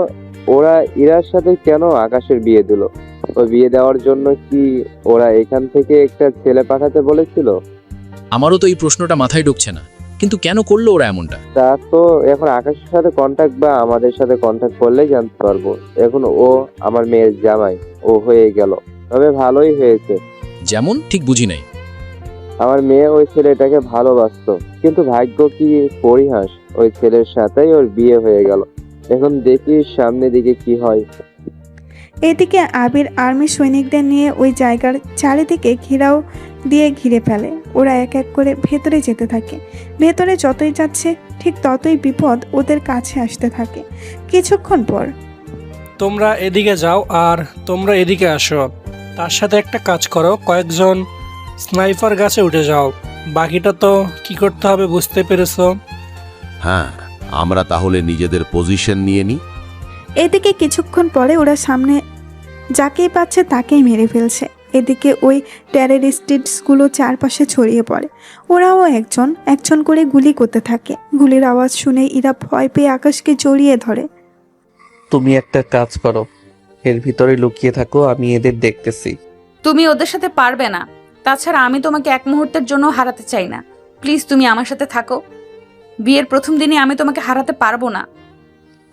ওরা ইরার সাথে কেন আকাশের বিয়ে দিল? ওই বিয়ে দেওয়ার জন্য কি ওরা এখান থেকে একটা ছেলে পাঠাতে বলেছিল? আমারও তো এই প্রশ্নটা মাথায় ঢুকছে না, কিন্তু কেন করলো ওরা এমনটা? তা তো এখন আকাশের সাথে কন্টাক্ট বা আমাদের সাথে কন্টাক্ট করলেই জানতে পারবো। এখন ও আমার মেয়ের জামাই, ও হয়ে গেল, তবে ভালোই হয়েছে। যেমন ঠিক বুঝি নাই। আমার মেয়ে ওই ছেলেটাকে ভালোবাসতো, কিন্তু ভাগ্য কি পরিহাস, ওই ছেলের সাথেই ওর বিয়ে হয়ে গেল। এখন দেখি সামনের দিকে কি হয়। এদিকে আবির আর্মি সৈনিকদের নিয়ে ওই জায়গার চারিদিকে ঘেরাও দিয়ে ঘিরে ফেলে। ওরা এক এক করে ভেতরে যেতে থাকে। ভেতরে যতই যাচ্ছে ঠিক ততই বিপদ ওদের কাছে আসতে থাকে। কিছুক্ষণ পর তোমরা এদিকে যাও আর তোমরা এদিকে আসো। তার সাথে একটা কাজ করো, কয়েকজন স্নাইপার গাছে উঠে যাও। বাকিটা তো কি করতে হবে বুঝতে পেরেছো? হ্যাঁ, আমরা তাহলে নিজেদের পজিশন নিয়ে নিই। এদিকে কিছুক্ষণ পরে ওরা সামনে যাকেই পাচ্ছে তাকেই মেরে ফেলছে। এদিকে ওই টেররিস্টগুলো চারপাশে ছড়িয়ে পড়ে। ওরাও একজন একজন করে গুলি করতে থাকে। গুলির আওয়াজ শুনে ইরা ভয় পেয়ে আকাশকে জড়িয়ে ধরে। তুমি একটা কাজ করো, এর ভিতরে লুকিয়ে থাকো, আমি এদের দেখতেছি। তুমি ওদের সাথে পারবে না। তাছাড়া আমি তোমাকে এক মুহূর্তের জন্য হারাতে চাই না। প্লিজ তুমি আমার সাথে থাকো। বিয়ের প্রথম দিনই আমি তোমাকে হারাতে পারবো না।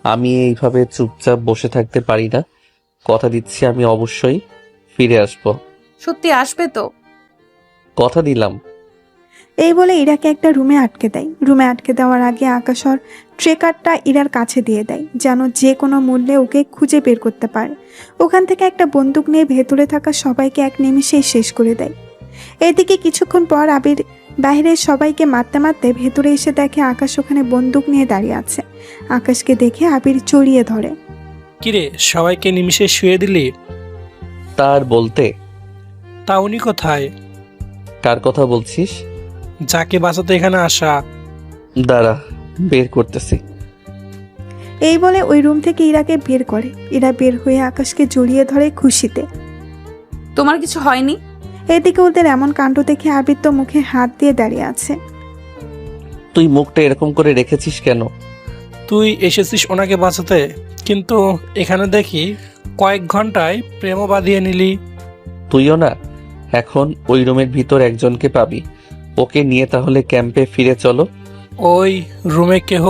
আমি এইভাবে চুপচাপ বসে থাকতে পারি না। কথা দিচ্ছি আমি অবশ্যই ফিরে আসবো। সত্যি আসবে তো? কথা দিলাম। এই বলে ইরাকে একটা রুমে আটকে দেয়। রুমে আটকে দেওয়ার আগে আকাশ ওর ট্রেকারটা ইরার কাছে দিয়ে দেয়, যেন যে কোনো মূল্যে ওকে খুঁজে বের করতে পারে। ওখান থেকে একটা বন্দুক নিয়ে ভেতরে থাকা সবাইকে এক নিমিষেই শেষ করে দেয়। এদিকে কিছুক্ষণ পর আবির বাইরে সবাইকে মারতে মারতে ভেতরে এসে দেখে আকাশ ওখানে বন্দুক নিয়ে দাঁড়িয়ে আছে। আকাশকে দেখে আবির জড়িয়ে ধরে। কিরে, সবাইকে নিমিষে শুয়ে দিলি? তার বলতে? তা উনি কোথায়? কার কথা বলছিস? যাকে বাঁচাতে এখানে আসা। দাঁড়া, বের করতেছি। এই বলে ওই রুম থেকে ইরাকে বের করে। ইরা বের হয়ে আকাশকে জড়িয়ে ধরে খুশিতে। তোমার কিছু হয়নি? এদিকে ওদের এমন কাণ্ড দেখে আবির তো মুখে হাত দিয়ে দাঁড়িয়ে আছে। তুই মুখটা এরকম করে রেখেছিস কেন? তুই এসেছিস ওনাকে বাঁচাতে, কিন্তু এখানে দেখি কয়েক ঘন্টায় প্রেমও বাঁধিয়ে নিলি। তুইও না? এখন ওই রুমের ভিতর একজনকে পাবি, ওকে নিয়ে তাহলে ক্যাম্পে ফিরে চলো। ওই রুমে কেহ?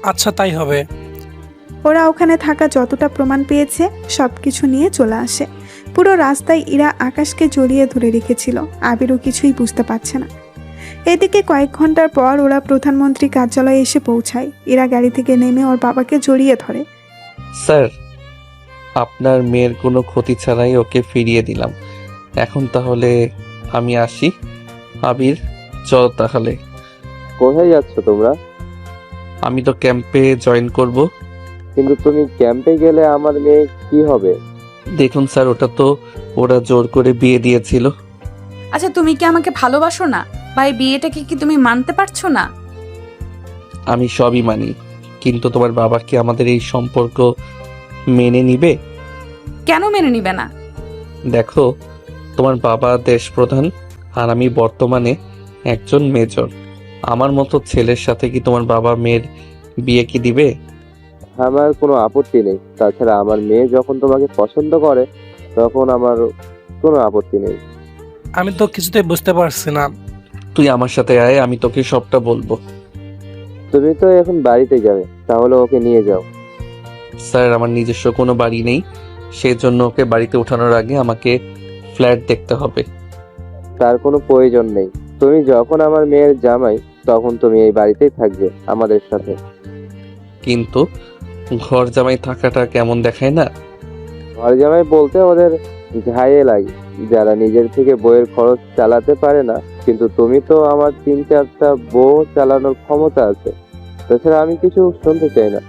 আচ্ছা, তাই হবে। ওরা ওখানে থাকা যতটা প্রমাণ পেয়েছে সবকিছু নিয়ে চলে আসে। পুরো রাস্তায় ইরা আকাশকে জড়িয়ে ধরে রেখেছিল। আবিরও কিছুই বুঝতে পারছে না। এদিকে কয়েক ঘন্টার পর ওরা প্রধানমন্ত্রী কার্যালয়ে এসে পৌঁছায়। ইরা গাড়ি থেকে নেমে ওর বাবাকে জড়িয়ে ধরে। স্যার, আপনার মেয়ের কোনো ক্ষতি ছাড়াই ওকে ফিরিয়ে দিলাম। এখন তাহলে আমি আসি। আবির, চল তাহলে। কোথায় যাচ্ছ তোমরা? আমি তো ক্যাম্পে জয়েন করব। কিন্তু তুমি ক্যাম্পে গেলে আমার মেয়ে কি হবে? দেখুন স্যার, ওটা তো ওরা জোর করে বিয়ে দিয়েছিল। আচ্ছা, তুমি কি আমাকে ভালোবাসো না? বা এই বিয়েটাকে কি তুমি মানতে পারছো না? আমি সবই মানি, কিন্তু তোমার বাবা কি আমাদের এই সম্পর্ক মেনে নিবে? কেন মেনে নিবে না? দেখো, তোমার বাবা দেশপ্রধান আর আমি বর্তমানে একজন মেজর। আমার মতো ছেলের সাথে কি তোমার বাবা মেয়ের বিয়ে কি দিবে? আমার কোনো আপত্তি নেই। তাছাড়া আমার মেয়ে যখন তোমাকে পছন্দ করে তখন আমার কোনো আপত্তি নেই। আমি তো কিছুতেই বুঝতে পারছি না। তুই আমার সাথে আয়, আমি তোকে সবটা বলবো। তুমি তো এখন বাড়িতে যাবে, তাহলে ওকে নিয়ে যাও। স্যার, আমার নিজস্ব কোনো বাড়ি নেই, সেজন্য ওকে বাড়িতে ওঠানোর আগে আমাকে ফ্ল্যাট দেখতে হবে। তার কোনো প্রয়োজন নেই। তুমি যখন আমার মেয়ের জামাই, তখন তুমি এই বাড়িতেই থাকবে আমাদের সাথে। কিন্তু ঘর জামাই থাকাটা কেমন দেখায় না? ঘর জামাই বলতে ওদের ঘায়ে লাগে, যারা নিজের থেকে বইয়ের খরচ চালাতে পারে না। কিন্তু তুমি তো আমার 3-4টা বউ চালানোর ক্ষমতা আছে। তাছাড়া আমি কিছু শুনতে চাই না,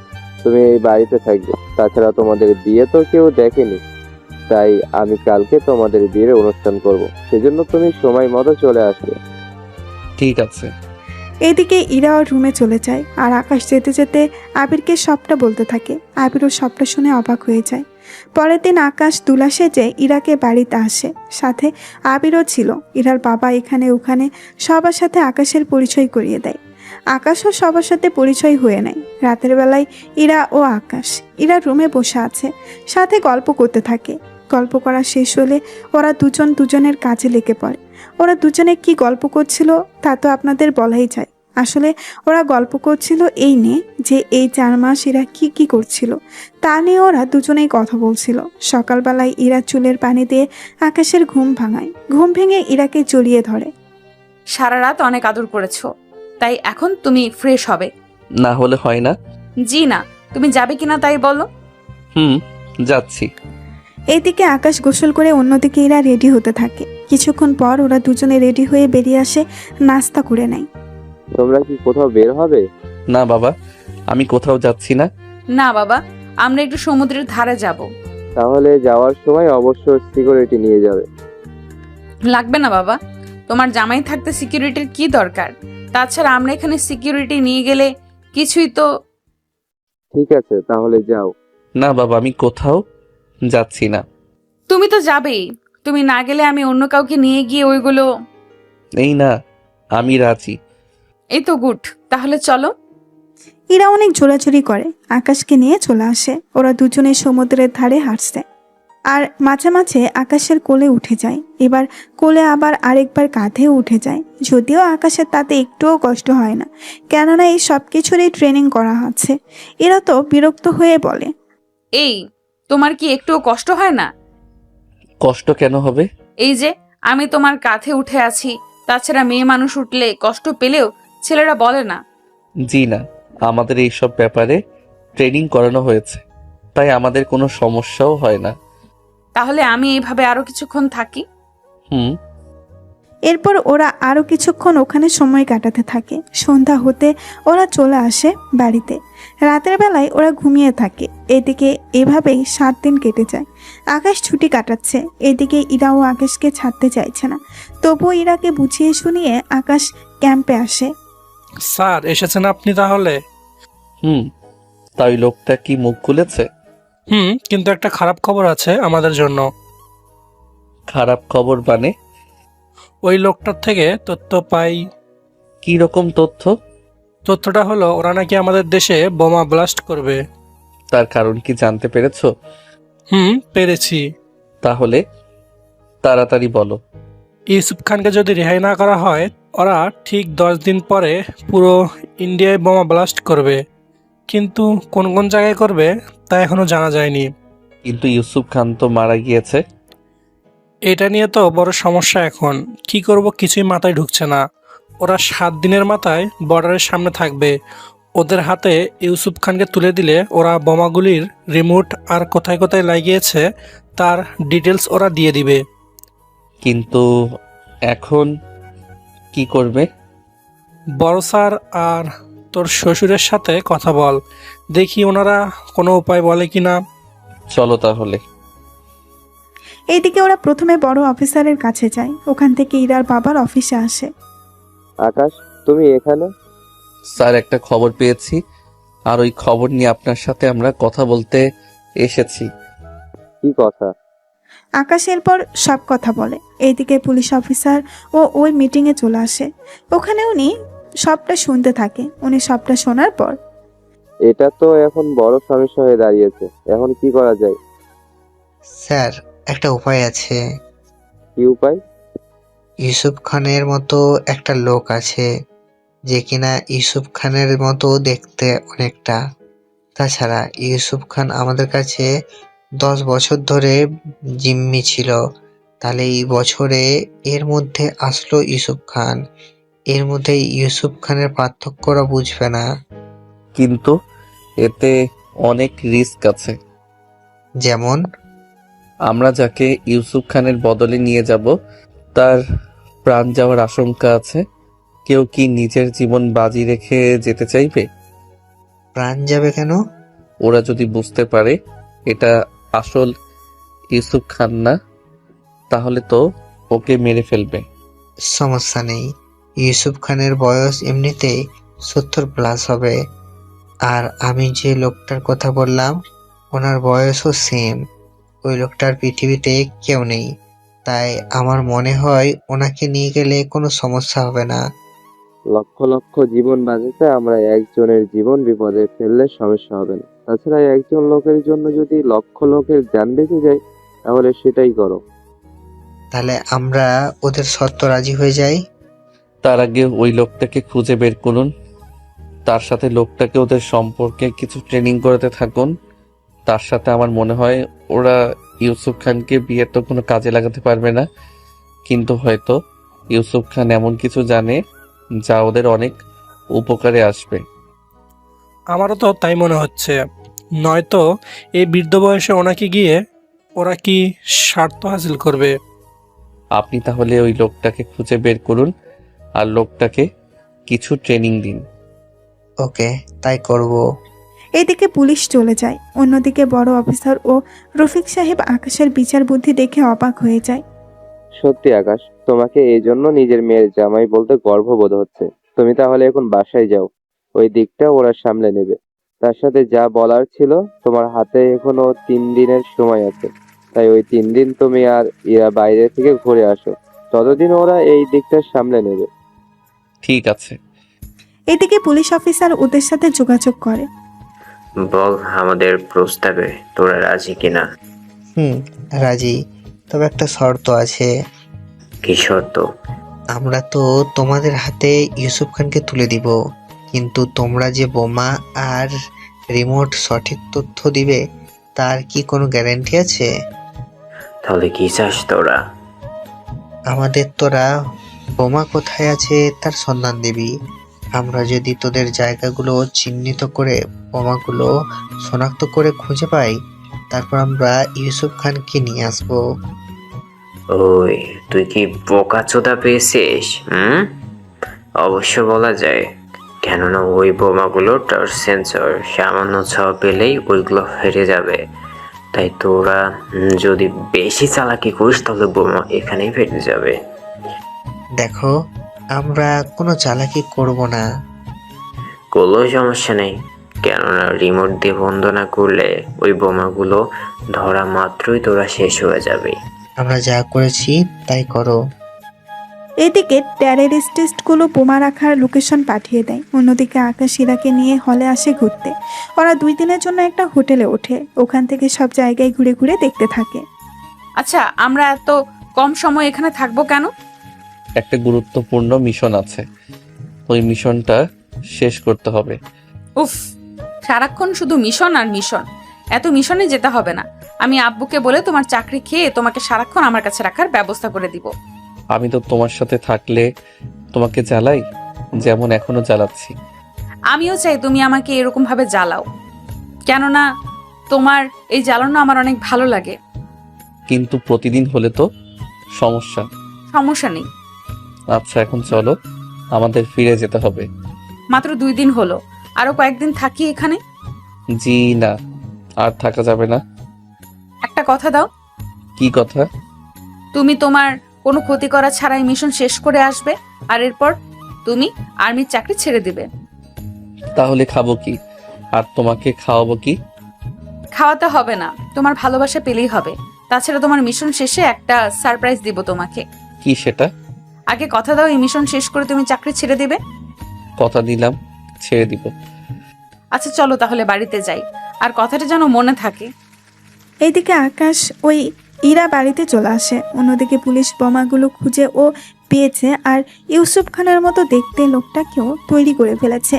তুমি এই বাড়িতে থাকবে। তাছাড়া তোমাদের বিয়ে তো কেউ দেখেনি, তাই আমি কালকে তোমাদের বিয়ের অনুষ্ঠান করব। সেজন্য তুমি সময় মতো চলে আসবে। ঠিক আছে। এদিকে ইরা ওর রুমে চলে যায় আর আকাশ যেতে যেতে আবিরকে সবটা বলতে থাকে। আবিরও সবটা শুনে অবাক হয়ে যায়। পরের দিন আকাশ দুলা সেজে ইরাকে বাড়িতে আসে, সাথে আবিরও ছিল। ইরার বাবা এখানে ওখানে সবার সাথে আকাশের পরিচয় করিয়ে দেয়। আকাশও সবার সাথে পরিচয় হয়ে নেয়। রাতের বেলায় ইরা ও আকাশ ইরা রুমে বসে আছে, সাথে গল্প করতে থাকে। গল্প করা শেষ হলে ওরা দুজন দুজনের কাজে লেগে পড়ে। ওরা দুজনে কি গল্প করছিল তা তো আপনাদের বলাই যায়। আসলে ওরা গল্প করছিল এই নিয়ে যে এই 4 মাস ইরা কি কি করছিল তা নিয়ে ওরা দুজনেই কথা বলছিল। সকালবেলায় ইরা চুলের পানি দিয়ে আকাশের ঘুম ভাঙায়। ঘুম ভেঙে ইরাকে জড়িয়ে ধরে। সারা রাত অনেক আদর করেছো, তাই এখন তুমি ফ্রেশ হবে। না হলে হয় না? জি না, তুমি যাবে কিনা তাই বলো। যাচ্ছি। এইদিকে আকাশ গোসল করে অন্যদিকে ইরা রেডি হতে থাকে। কিছুক্ষণ পর ওরা দুজনে রেডি হয়ে বেরিয়ে আসে, নাস্তা করে নেয়। তোমরা কি কোথাও বের হবে? না বাবা, আমি কোথাও যাচ্ছি না। না বাবা, আমরা একটু সমুদ্রের ধারে যাব। তাহলে যাওয়ার সময় অবশ্যই সিকিউরিটি নিয়ে যাবে। লাগবে না বাবা, তোমার জামাই থাকতে সিকিউরিটির কি দরকার? তাছাড়া আমরা এখানে সিকিউরিটি নিয়ে গেলে কিছুই তো। ঠিক আছে, তাহলে যাও। না বাবা, আমি কোথাও যাচ্ছি না। তুমি তো যাবেই, তুমি না গেলে আমি অন্য কাউকে নিয়ে গিয়ে ওইগুলো। এই না, আমি রাজি। এই তো গুড, তাহলে চলো। ইরা অনেক জোরাজুরি করে, আকাশকে নিয়ে চলে আসে। ওরা দুজনে সমুদ্রের ধারে হাঁটছে, আর মাঝে মাঝে আকাশের কোলে উঠে যায়। এবার কোলে আবার আরেকবার কাঁধেও উঠে যায়। যদিও আকাশের তাতে একটুও কষ্ট হয় না, কেননা এই সব কিছুরই ট্রেনিং করা হচ্ছে। এরা তো বিরক্ত হয়ে বলে, এই তোমার কি একটুও কষ্ট হয় না? কষ্ট কেন হবে? এই যে আমি তোমার কাঁধে উঠে আছি, তাছাড়া মেয়ে মানুষ উঠলে কষ্ট পেলেও ছেলেরা বলে না। জি না, আমাদের এইসব ব্যাপারে ট্রেনিং করানো হয়েছে, তাই আমাদের কোনো সমস্যাও হয় না। তাহলে আমি এইভাবে আরো কিছুক্ষণ থাকি। এরপর ওরা আরো কিছুক্ষণ ওখানে সময় কাটাতে থাকে। সন্ধ্যা হতে ওরা চলে আসে বাড়িতে। রাতের বেলায় ওরা ঘুমিয়ে থাকে। এদিকে এভাবেই 7 দিন কেটে যায়। আকাশ ছুটি কাটাচ্ছে। এদিকে ইরাও আকাশকে ছাড়তে চাইছে না। তবুও ইরাকে বুঝিয়ে শুনিয়ে আকাশ ক্যাম্পে আসে। স্যার এসেছেন আপনি তাহলে? তাই লোকটা কি মুখ খুলেছে? কিন্তু একটা খারাপ খবর আছে আমাদের জন্য। খারাপ খবর মানে? ওই লোকটার থেকে তথ্য পাই। কি রকম তথ্য? তথ্যটা হলো ওরা নাকি আমাদের দেশে বোমা ব্লাস্ট করবে। তার কারণ কি জানতে পেরেছো? পেরেছি। তাহলে তাড়াতাড়ি বলো। ইউসুফ খানকে যদি রেহাই না করা হয়, ওরা ঠিক 10 দিন পরে পুরো ইন্ডিয়ায় বোমা ব্লাস্ট করবে। কিন্তু কোন কোন জায়গায় করবে তা এখনো জানা যায়নি। কিন্তু ইউসুফ খান তো মারা গিয়েছে। এটা নিয়ে তো বড় সমস্যা এখন। কি করব কিছুই মাথায় ঢুকছে না। ওরা 7 দিনের মাথায় বর্ডারের সামনে থাকবে। ওদের হাতে ইউসুফ খানকে তুলে দিলে ওরা বোমাগুলির রিমোট আর কোথায় কোথায় লাগিয়েছে তার ডিটেলস ওরা দিয়ে দিবে। কিন্তু এখন কি করবে? বড় স্যার আর তোর শ্বশুরের সাথে কথা বল, দেখি ওনারা কোনো উপায় বলে কিনা। চলো তাহলে। এইদিকে ওরা প্রথমে বড় অফিসারের কাছে যায়। ওখান থেকে ইরার বাবার অফিসে আসে। আকাশ, তুমি এখানে? স্যার, একটা খবর পেয়েছি, আর ওই খবর নিয়ে আপনার সাথে আমরা কথা বলতে এসেছি। কি কথা? আকাশ এরপর সব কথা বলে। এইদিকে পুলিশ অফিসার ও ওই মিটিংয়ে চলে আসে। ওখানে উনি সবটা শুনতে থাকে। উনি সবটা শোনার পর, এটা তো এখন বড় সমস্যা হয়ে দাঁড়িয়েছে, এখন কি করা যায়? স্যার, একটা উপায় আছে। কি উপায়? ইউসুফ খানের মতো একটা লোক আছে, যে কিনা ইউসুফ খানের মতো দেখতে অনেকটা। তাছাড়া ইউসুফ খান আমাদের কাছে 10 বছর ধরে জিম্মি ছিল। তাহলে এই বছরে এর মধ্যে আসলো ইউসুফ খান। এর মধ্যে ইউসুফ খানের পার্থক্যরা বুঝবে না। কিন্তু এতে অনেক রিস্ক আছে। যেমন? আমরা যাকে ইউসুফ খানের বদলে নিয়ে যাব তার প্রাণ যাওয়ার আশঙ্কা আছে। কেউ কি নিজের জীবন বাজি রেখে যেতে চাইবে? প্রাণ যাবে কেন? ওরা যদি বুঝতে পারে এটা আসল ইউসুফ খান না, তাহলে তো ওকে মেরে ফেলবে। সমস্যা নেই, ইউসুফ খানের বয়স এমনিতেই 70+ হবে। আর আমি যে লোকটার কথা বললাম ওনার বয়সও সেম। ওই লোকটার পৃথিবীতে কেউ নেই, তাই আমার মনে হয় ওনাকে নিয়ে গেলে কোনো সমস্যা হবে না। লক্ষ লক্ষ জীবন বাঁচাতে আমরা একজনের জীবন বিপদে ফেললে সমস্যা হবে না। তাছাড়া একজন লোকের জন্য যদি লক্ষ লোকের জান বেঁচে যায় তাহলে সেটাই করো। তাহলে আমরা ওদের শর্ত রাজি হয়ে যাই। তার আগে ওই লোকটাকে খুঁজে বের করুন, তার সাথে লোকটাকে ওদের সম্পর্কে কিছু ট্রেনিং করাতে থাকুন। তার সাথে আমার মনে হয় ওরা ইউসুফ খানকে বিয়ের তো কোনো কাজে লাগাতে পারবে না, কিন্তু হয়তো ইউসুফ খান এমন কিছু জানে যা ওদের অনেক উপকারে আসবে। আমারও তো তাই মনে হচ্ছে। নয়তো এই বৃদ্ধ বয়সে ওনাকে গিয়ে ওরা কি স্বার্থ হাসিল করবে। আপনি তাহলে ওই লোকটাকে খুঁজে বের করুন আর লোকটাকে কিছু ট্রেনিং দিন। ওকে, তাই করব। এদিকে পুলিশ চলে যায়। অন্যদিকে বড় অফিসার ও রফিক সাহেব আকাশের বিচার বুদ্ধি দেখে অবাক হয়ে যায়। সত্যি আকাশ, তোমাকে এই জন্য নিজের মেয়ের জামাই বলতে গর্ববোধ হচ্ছে। তুমি তাহলে এখন বাসায় যাও, ওই দিকটা ওরা সামলে নেবে। তার সাথে যা বলার ছিল, তোমার হাতে এখনো 3 দিনের সময় আছে, তাই ওই 3 দিন তুমি আর ইরা বাইরে থেকে ঘুরে আসো, ততদিন ওরা এই দিকটা সামলে নেবে। ঠিক আছে। এদিকে পুলিশ অফিসার ওদের সাথে যোগাযোগ করে। বল আমাদের প্রস্তাবে তোরা রাজি কিনা? রাজি, তবে একটা শর্ত আছে। কি শর্ত? আমরা তো তোমাদের হাতে ইউসুফ খানকে তুলে দিব, কিন্তু তোমরা যে বোমা আর রিমোট সঠিক তথ্য দিবে তার কি কোনো গ্যারান্টি আছে? তাহলে কি চাস তোরা? আমাদের তোরা বোমা কোথায় আছে তার সন্ধান দিবি। আমরা যদি তোদের জায়গাগুলো চিহ্নিত করে বোমাগুলো শনাক্ত করে খুঁজে পাই, তারপর আমরা ইউসুফ খানকে নিয়ে আসবো। ওই তুই কি বোকাচোদা পেয়েছিস? অবশ্য বলা যায়, কেননা ওই বোমাগুলো টাচ সেন্সর, সামান্য ছোঁয়া পেলেই ওইগুলো ফেটে যাবে। তাই তোরা যদি বেশি চালাকি করিস তাহলে বোমা এখানেই ফেটে যাবে। দেখো, আমরা কোনো চালাকি করব না। কোনো সমস্যা নেই, কেননা রিমোট দিয়ে বন্ধ না করলে ওই বোমাগুলো ধরা মাত্রই তোরা শেষ হয়ে যাবে। আমরা যা করেছি তাই করো। এদিকে টেররিস্টগুলো বোমা রাখার লোকেশন পাঠিয়ে দেয়। অন্যদিকে আকাশ ইরাকে নিয়ে হলে আসে ঘুরতে। ওরা 2 দিনের জন্য একটা হোটেলে ওঠে। ওখান থেকে সব জায়গায় ঘুরে ঘুরে দেখতে থাকে। আচ্ছা, আমরা এত কম সময় এখানে থাকবো কেন? একটা গুরুত্বপূর্ণ মিশন আছে, ওই মিশনটা শেষ করতে হবে। উফ, সারাক্ষণ শুধু মিশন আর মিশন। এত মিশনে যেতে হবে না। আমি আব্বুকে বলে তোমার চাকরি খেয়ে তোমাকে সারাক্ষণ আমার কাছে রাখার ব্যবস্থা করে দিব। আমি তো তোমার সাথে থাকলে তোমাকে জ্বালাই, যেমন এখনো জ্বালাচ্ছি। আমিও চাই তুমি আমাকে এরকম ভাবে জ্বালাও, কেননা তোমার এই জ্বালানো আমার অনেক ভালো লাগে। কিন্তু প্রতিদিন হলে তো সমস্যা। সমস্যা নেই। আচ্ছা, এখন চলো, আমাদের ফিরে যেতে হবে। মাত্র 2 দিন হলো, আরো কয়েকদিন থাকি এখানে। জি না, আর থাকা যাবে না। একটা কথা দাও। কি কথা? তুমি তোমার কোনো ক্ষতি করা ছাড়াই মিশন শেষ করে আসবে, আর এরপর তুমি আর্মির চাকরি ছেড়ে দিবে। তাহলে খাবো কি আর তোমাকে খাওয়াবো কি? খাওয়াতে হবে না, তোমার ভালোবাসা পেলেই হবে। তাছাড়া তোমার মিশন শেষে একটা সারপ্রাইজ দিব তোমাকে। কি সেটা? আগে কথা দাও, এই মিশন শেষ করে তুমি চাকরি ছেড়ে দিবে। কথা দিলাম, ছেড়ে দিব। আচ্ছা চলো তাহলে বাড়িতে যাই, আর কথাটা যেন মনে থাকে। এইদিকে আকাশ ওই ইরা বাড়িতে চলে আসে। অন্যদিকে পুলিশ বোমাগুলো খুঁজে ও পেয়েছে, আর ইউসুফ খানের মতো দেখতে লোকটাকেও তৈরি করে ফেলেছে।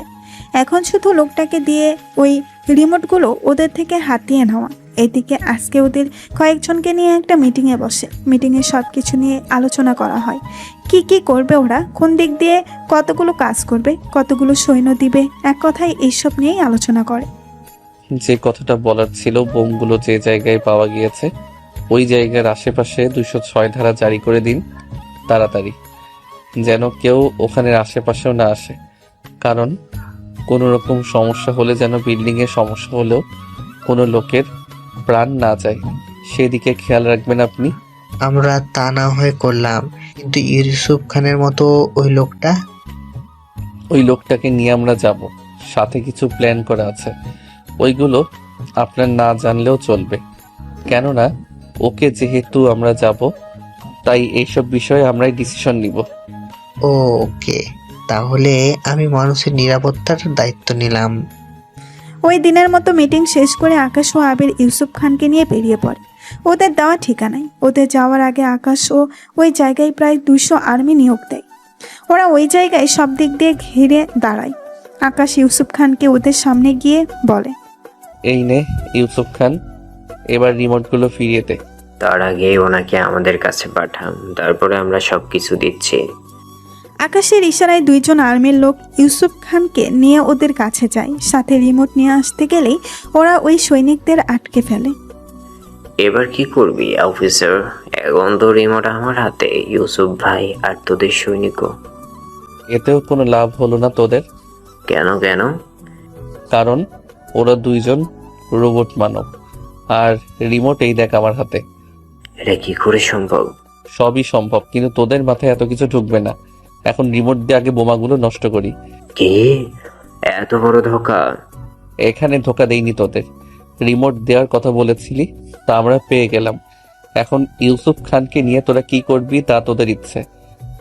এখন শুধু লোকটাকে দিয়ে ওই রিমোটগুলো ওদের থেকে হাতিয়ে নেওয়া। এদিকে আজকে ওদের কয়েকজনকে নিয়ে একটা মিটিংয়ে বসে। মিটিংয়ে সব কিছু নিয়ে আলোচনা করা হয়। কি কি করবে ওরা, কোন দিক দিয়ে কতগুলো কাজ করবে, কতগুলো সৈন্য দিবে, এক কথায় এইসব নিয়েই আলোচনা করে। যে কথাটা বলার ছিল, বোমগুলো যে জায়গায় পাওয়া গিয়েছে ওই জায়গার আশেপাশে 206 ধারা জারি করে দিন তাড়াতাড়ি, যেন কেউ ওখানের আশেপাশেও না আসে। কারণ কোনো রকম সমস্যা হলে যেন বিল্ডিংয়ে সমস্যা হলেও কোনো লোকের প্রাণ না যায়, সেদিকে খেয়াল রাখবেন আপনি। আমরা তা না হয় করলাম, কিন্তু ইউসুফ খানের মতো ওই লোকটাকে নিয়ে আমরা যাব, সাথে কিছু প্ল্যান করা আছে। ওইগুলো আপনার না জানলেও চলবে, কেননা ওকে যেহেতু আমরা যাব, তাই এইসব বিষয়ে আমরাই ডিসিশন নিব। ওকে, তাহলে আমি মানুষের নিরাপত্তার দায়িত্ব নিলাম। ওই দিনের মতো মিটিং শেষ করে আকাশ ও আবির ইউসুফ খানকে নিয়ে বেরিয়ে পড়ে ওদের দেওয়া ঠিকানায়। ওদের যাওয়ার আগে আকাশ ও ওই জায়গায় প্রায় 200 আর্মি নিয়োগ দেয়। ওরা ওই জায়গায় সব দিক দিয়ে ঘিরে দাঁড়ায়। আকাশ ইউসুফ খানকে ওদের সামনে গিয়ে বলে, এই নে ইউসুফ খান, এবার রিমোটগুলো ফিরিয়ে দে। তার আগে ওনাকে আমাদের কাছে পাঠান, তারপরে আমরা সব কিছু দিচ্ছি। আকাশের ইশারায় 2 জন আর্মির লোক ইউসুফ খানকে নিয়ে ওদের কাছে যায়। সাথে রিমোট নিয়ে আসতে গেলেই ওরা ওই সৈনিকদের আটকে ফেলে। এবার কি করবি অফিসার? এখন তো রিমোট আমার হাতে, ইউসুফ ভাই আর তোদের সৈনিকও। এতেও কোনো লাভ হলো না তোদের। কেন কেন? কারণ ওরা 2 জন রোবট মানব, আর রিমোট এই দেখ আমার হাতে। এটা কি করে সম্ভব? সবই সম্ভব, কিন্তু তোদের মাথায় এত কিছু ঢুকবে না। এখন রিমোট দিয়ে আগে বোমাগুলো নষ্ট করি। কি এত বড় ধোকা? এখানে ধোকা দেইনি তোদের, রিমোট দেওয়ার কথা বলেছিলি, তা আমরা পেয়ে গেলাম। এখন ইউসুফ খানকে নিয়ে তোরা কি করবি তা তোদের ইচ্ছে।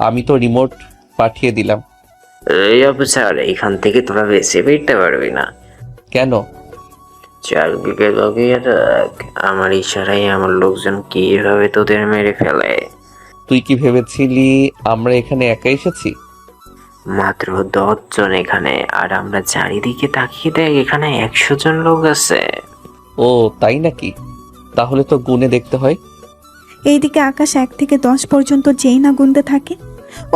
আমি তো রিমোট পাঠিয়ে দিলাম। এই অফিসার, এখান থেকে তোরা বেঁচে ফিরতে পারবি না। কেন? চারদিকে তাকিয়ে দেখ, আমার ইশারায় আমার লোকজন কিভাবে তোদের মেরে ফেলে। তুই কি ভেবেছিলি আমরা এখানে একা এসেছি? মাত্র 10 জন এখানে, আর আমরা চারিদিকে তাকিয়ে দেখ, এখানে 100 জন লোক আছে। ও তাই নাকি? তাহলে তো গুনে দেখতে হয়। এইদিকে আকাশ 1 থেকে 10 পর্যন্ত যেই না গুনতে থাকে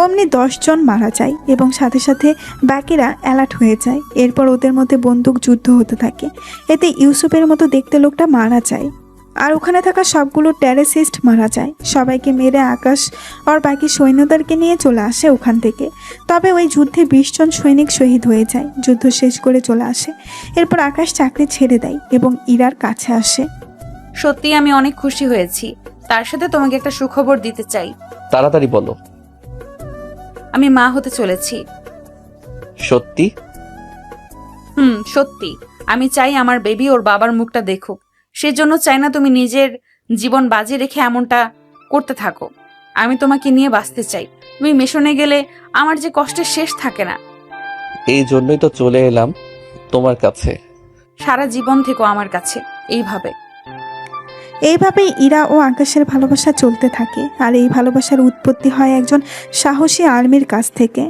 অমনি 10 জন মারা যায় এবং সাথে সাথে বাকিরা অ্যালার্ট হয়ে যায়। এরপর ওদের মধ্যে বন্দুক যুদ্ধ হতে থাকে। এতে ইউসুফের মতো দেখতে লোকটা মারা যায়, আর ওখানে থাকা সবগুলো টেররিস্ট মারা যায়। সবাইকে মেরে আকাশ আর বাকি সৈন্যদেরকে নিয়ে চলে আসে ওখান থেকে। তবে ওই যুদ্ধে 20 জন সৈনিক শহীদ হয়ে যায়। যুদ্ধ শেষ করে চলে আসে। এরপর আকাশ চাকরি ছেড়ে দেয় এবং ইরার কাছে আসে। সত্যি আমি অনেক খুশি হয়েছি। তার সাথে তোমাকে একটা সুখবর দিতে চাই। তাড়াতাড়ি বলো। আমি মা হতে চলেছি। সত্যি? সত্যি। আমি চাই আমার বেবি ওর বাবার মুখটা দেখুক। সেজন্য চাই না তুমি নিজের জীবন বাজি রেখে এমনটা করতে থাকো। আমি তোমাকে নিয়ে বাঁচতে চাই। তুমি মিশনে গেলে আমার যে কষ্টের শেষ থাকে না। এই জন্যই তো চলে এলাম তোমার কাছে। সারা জীবন থেকো আমার কাছে এইভাবেই ইরা ও আকাশের ভালোবাসা চলতে থাকে। আর এই ভালোবাসার উৎপত্তি হয় একজন সাহসী আর্মির কাছ থেকে।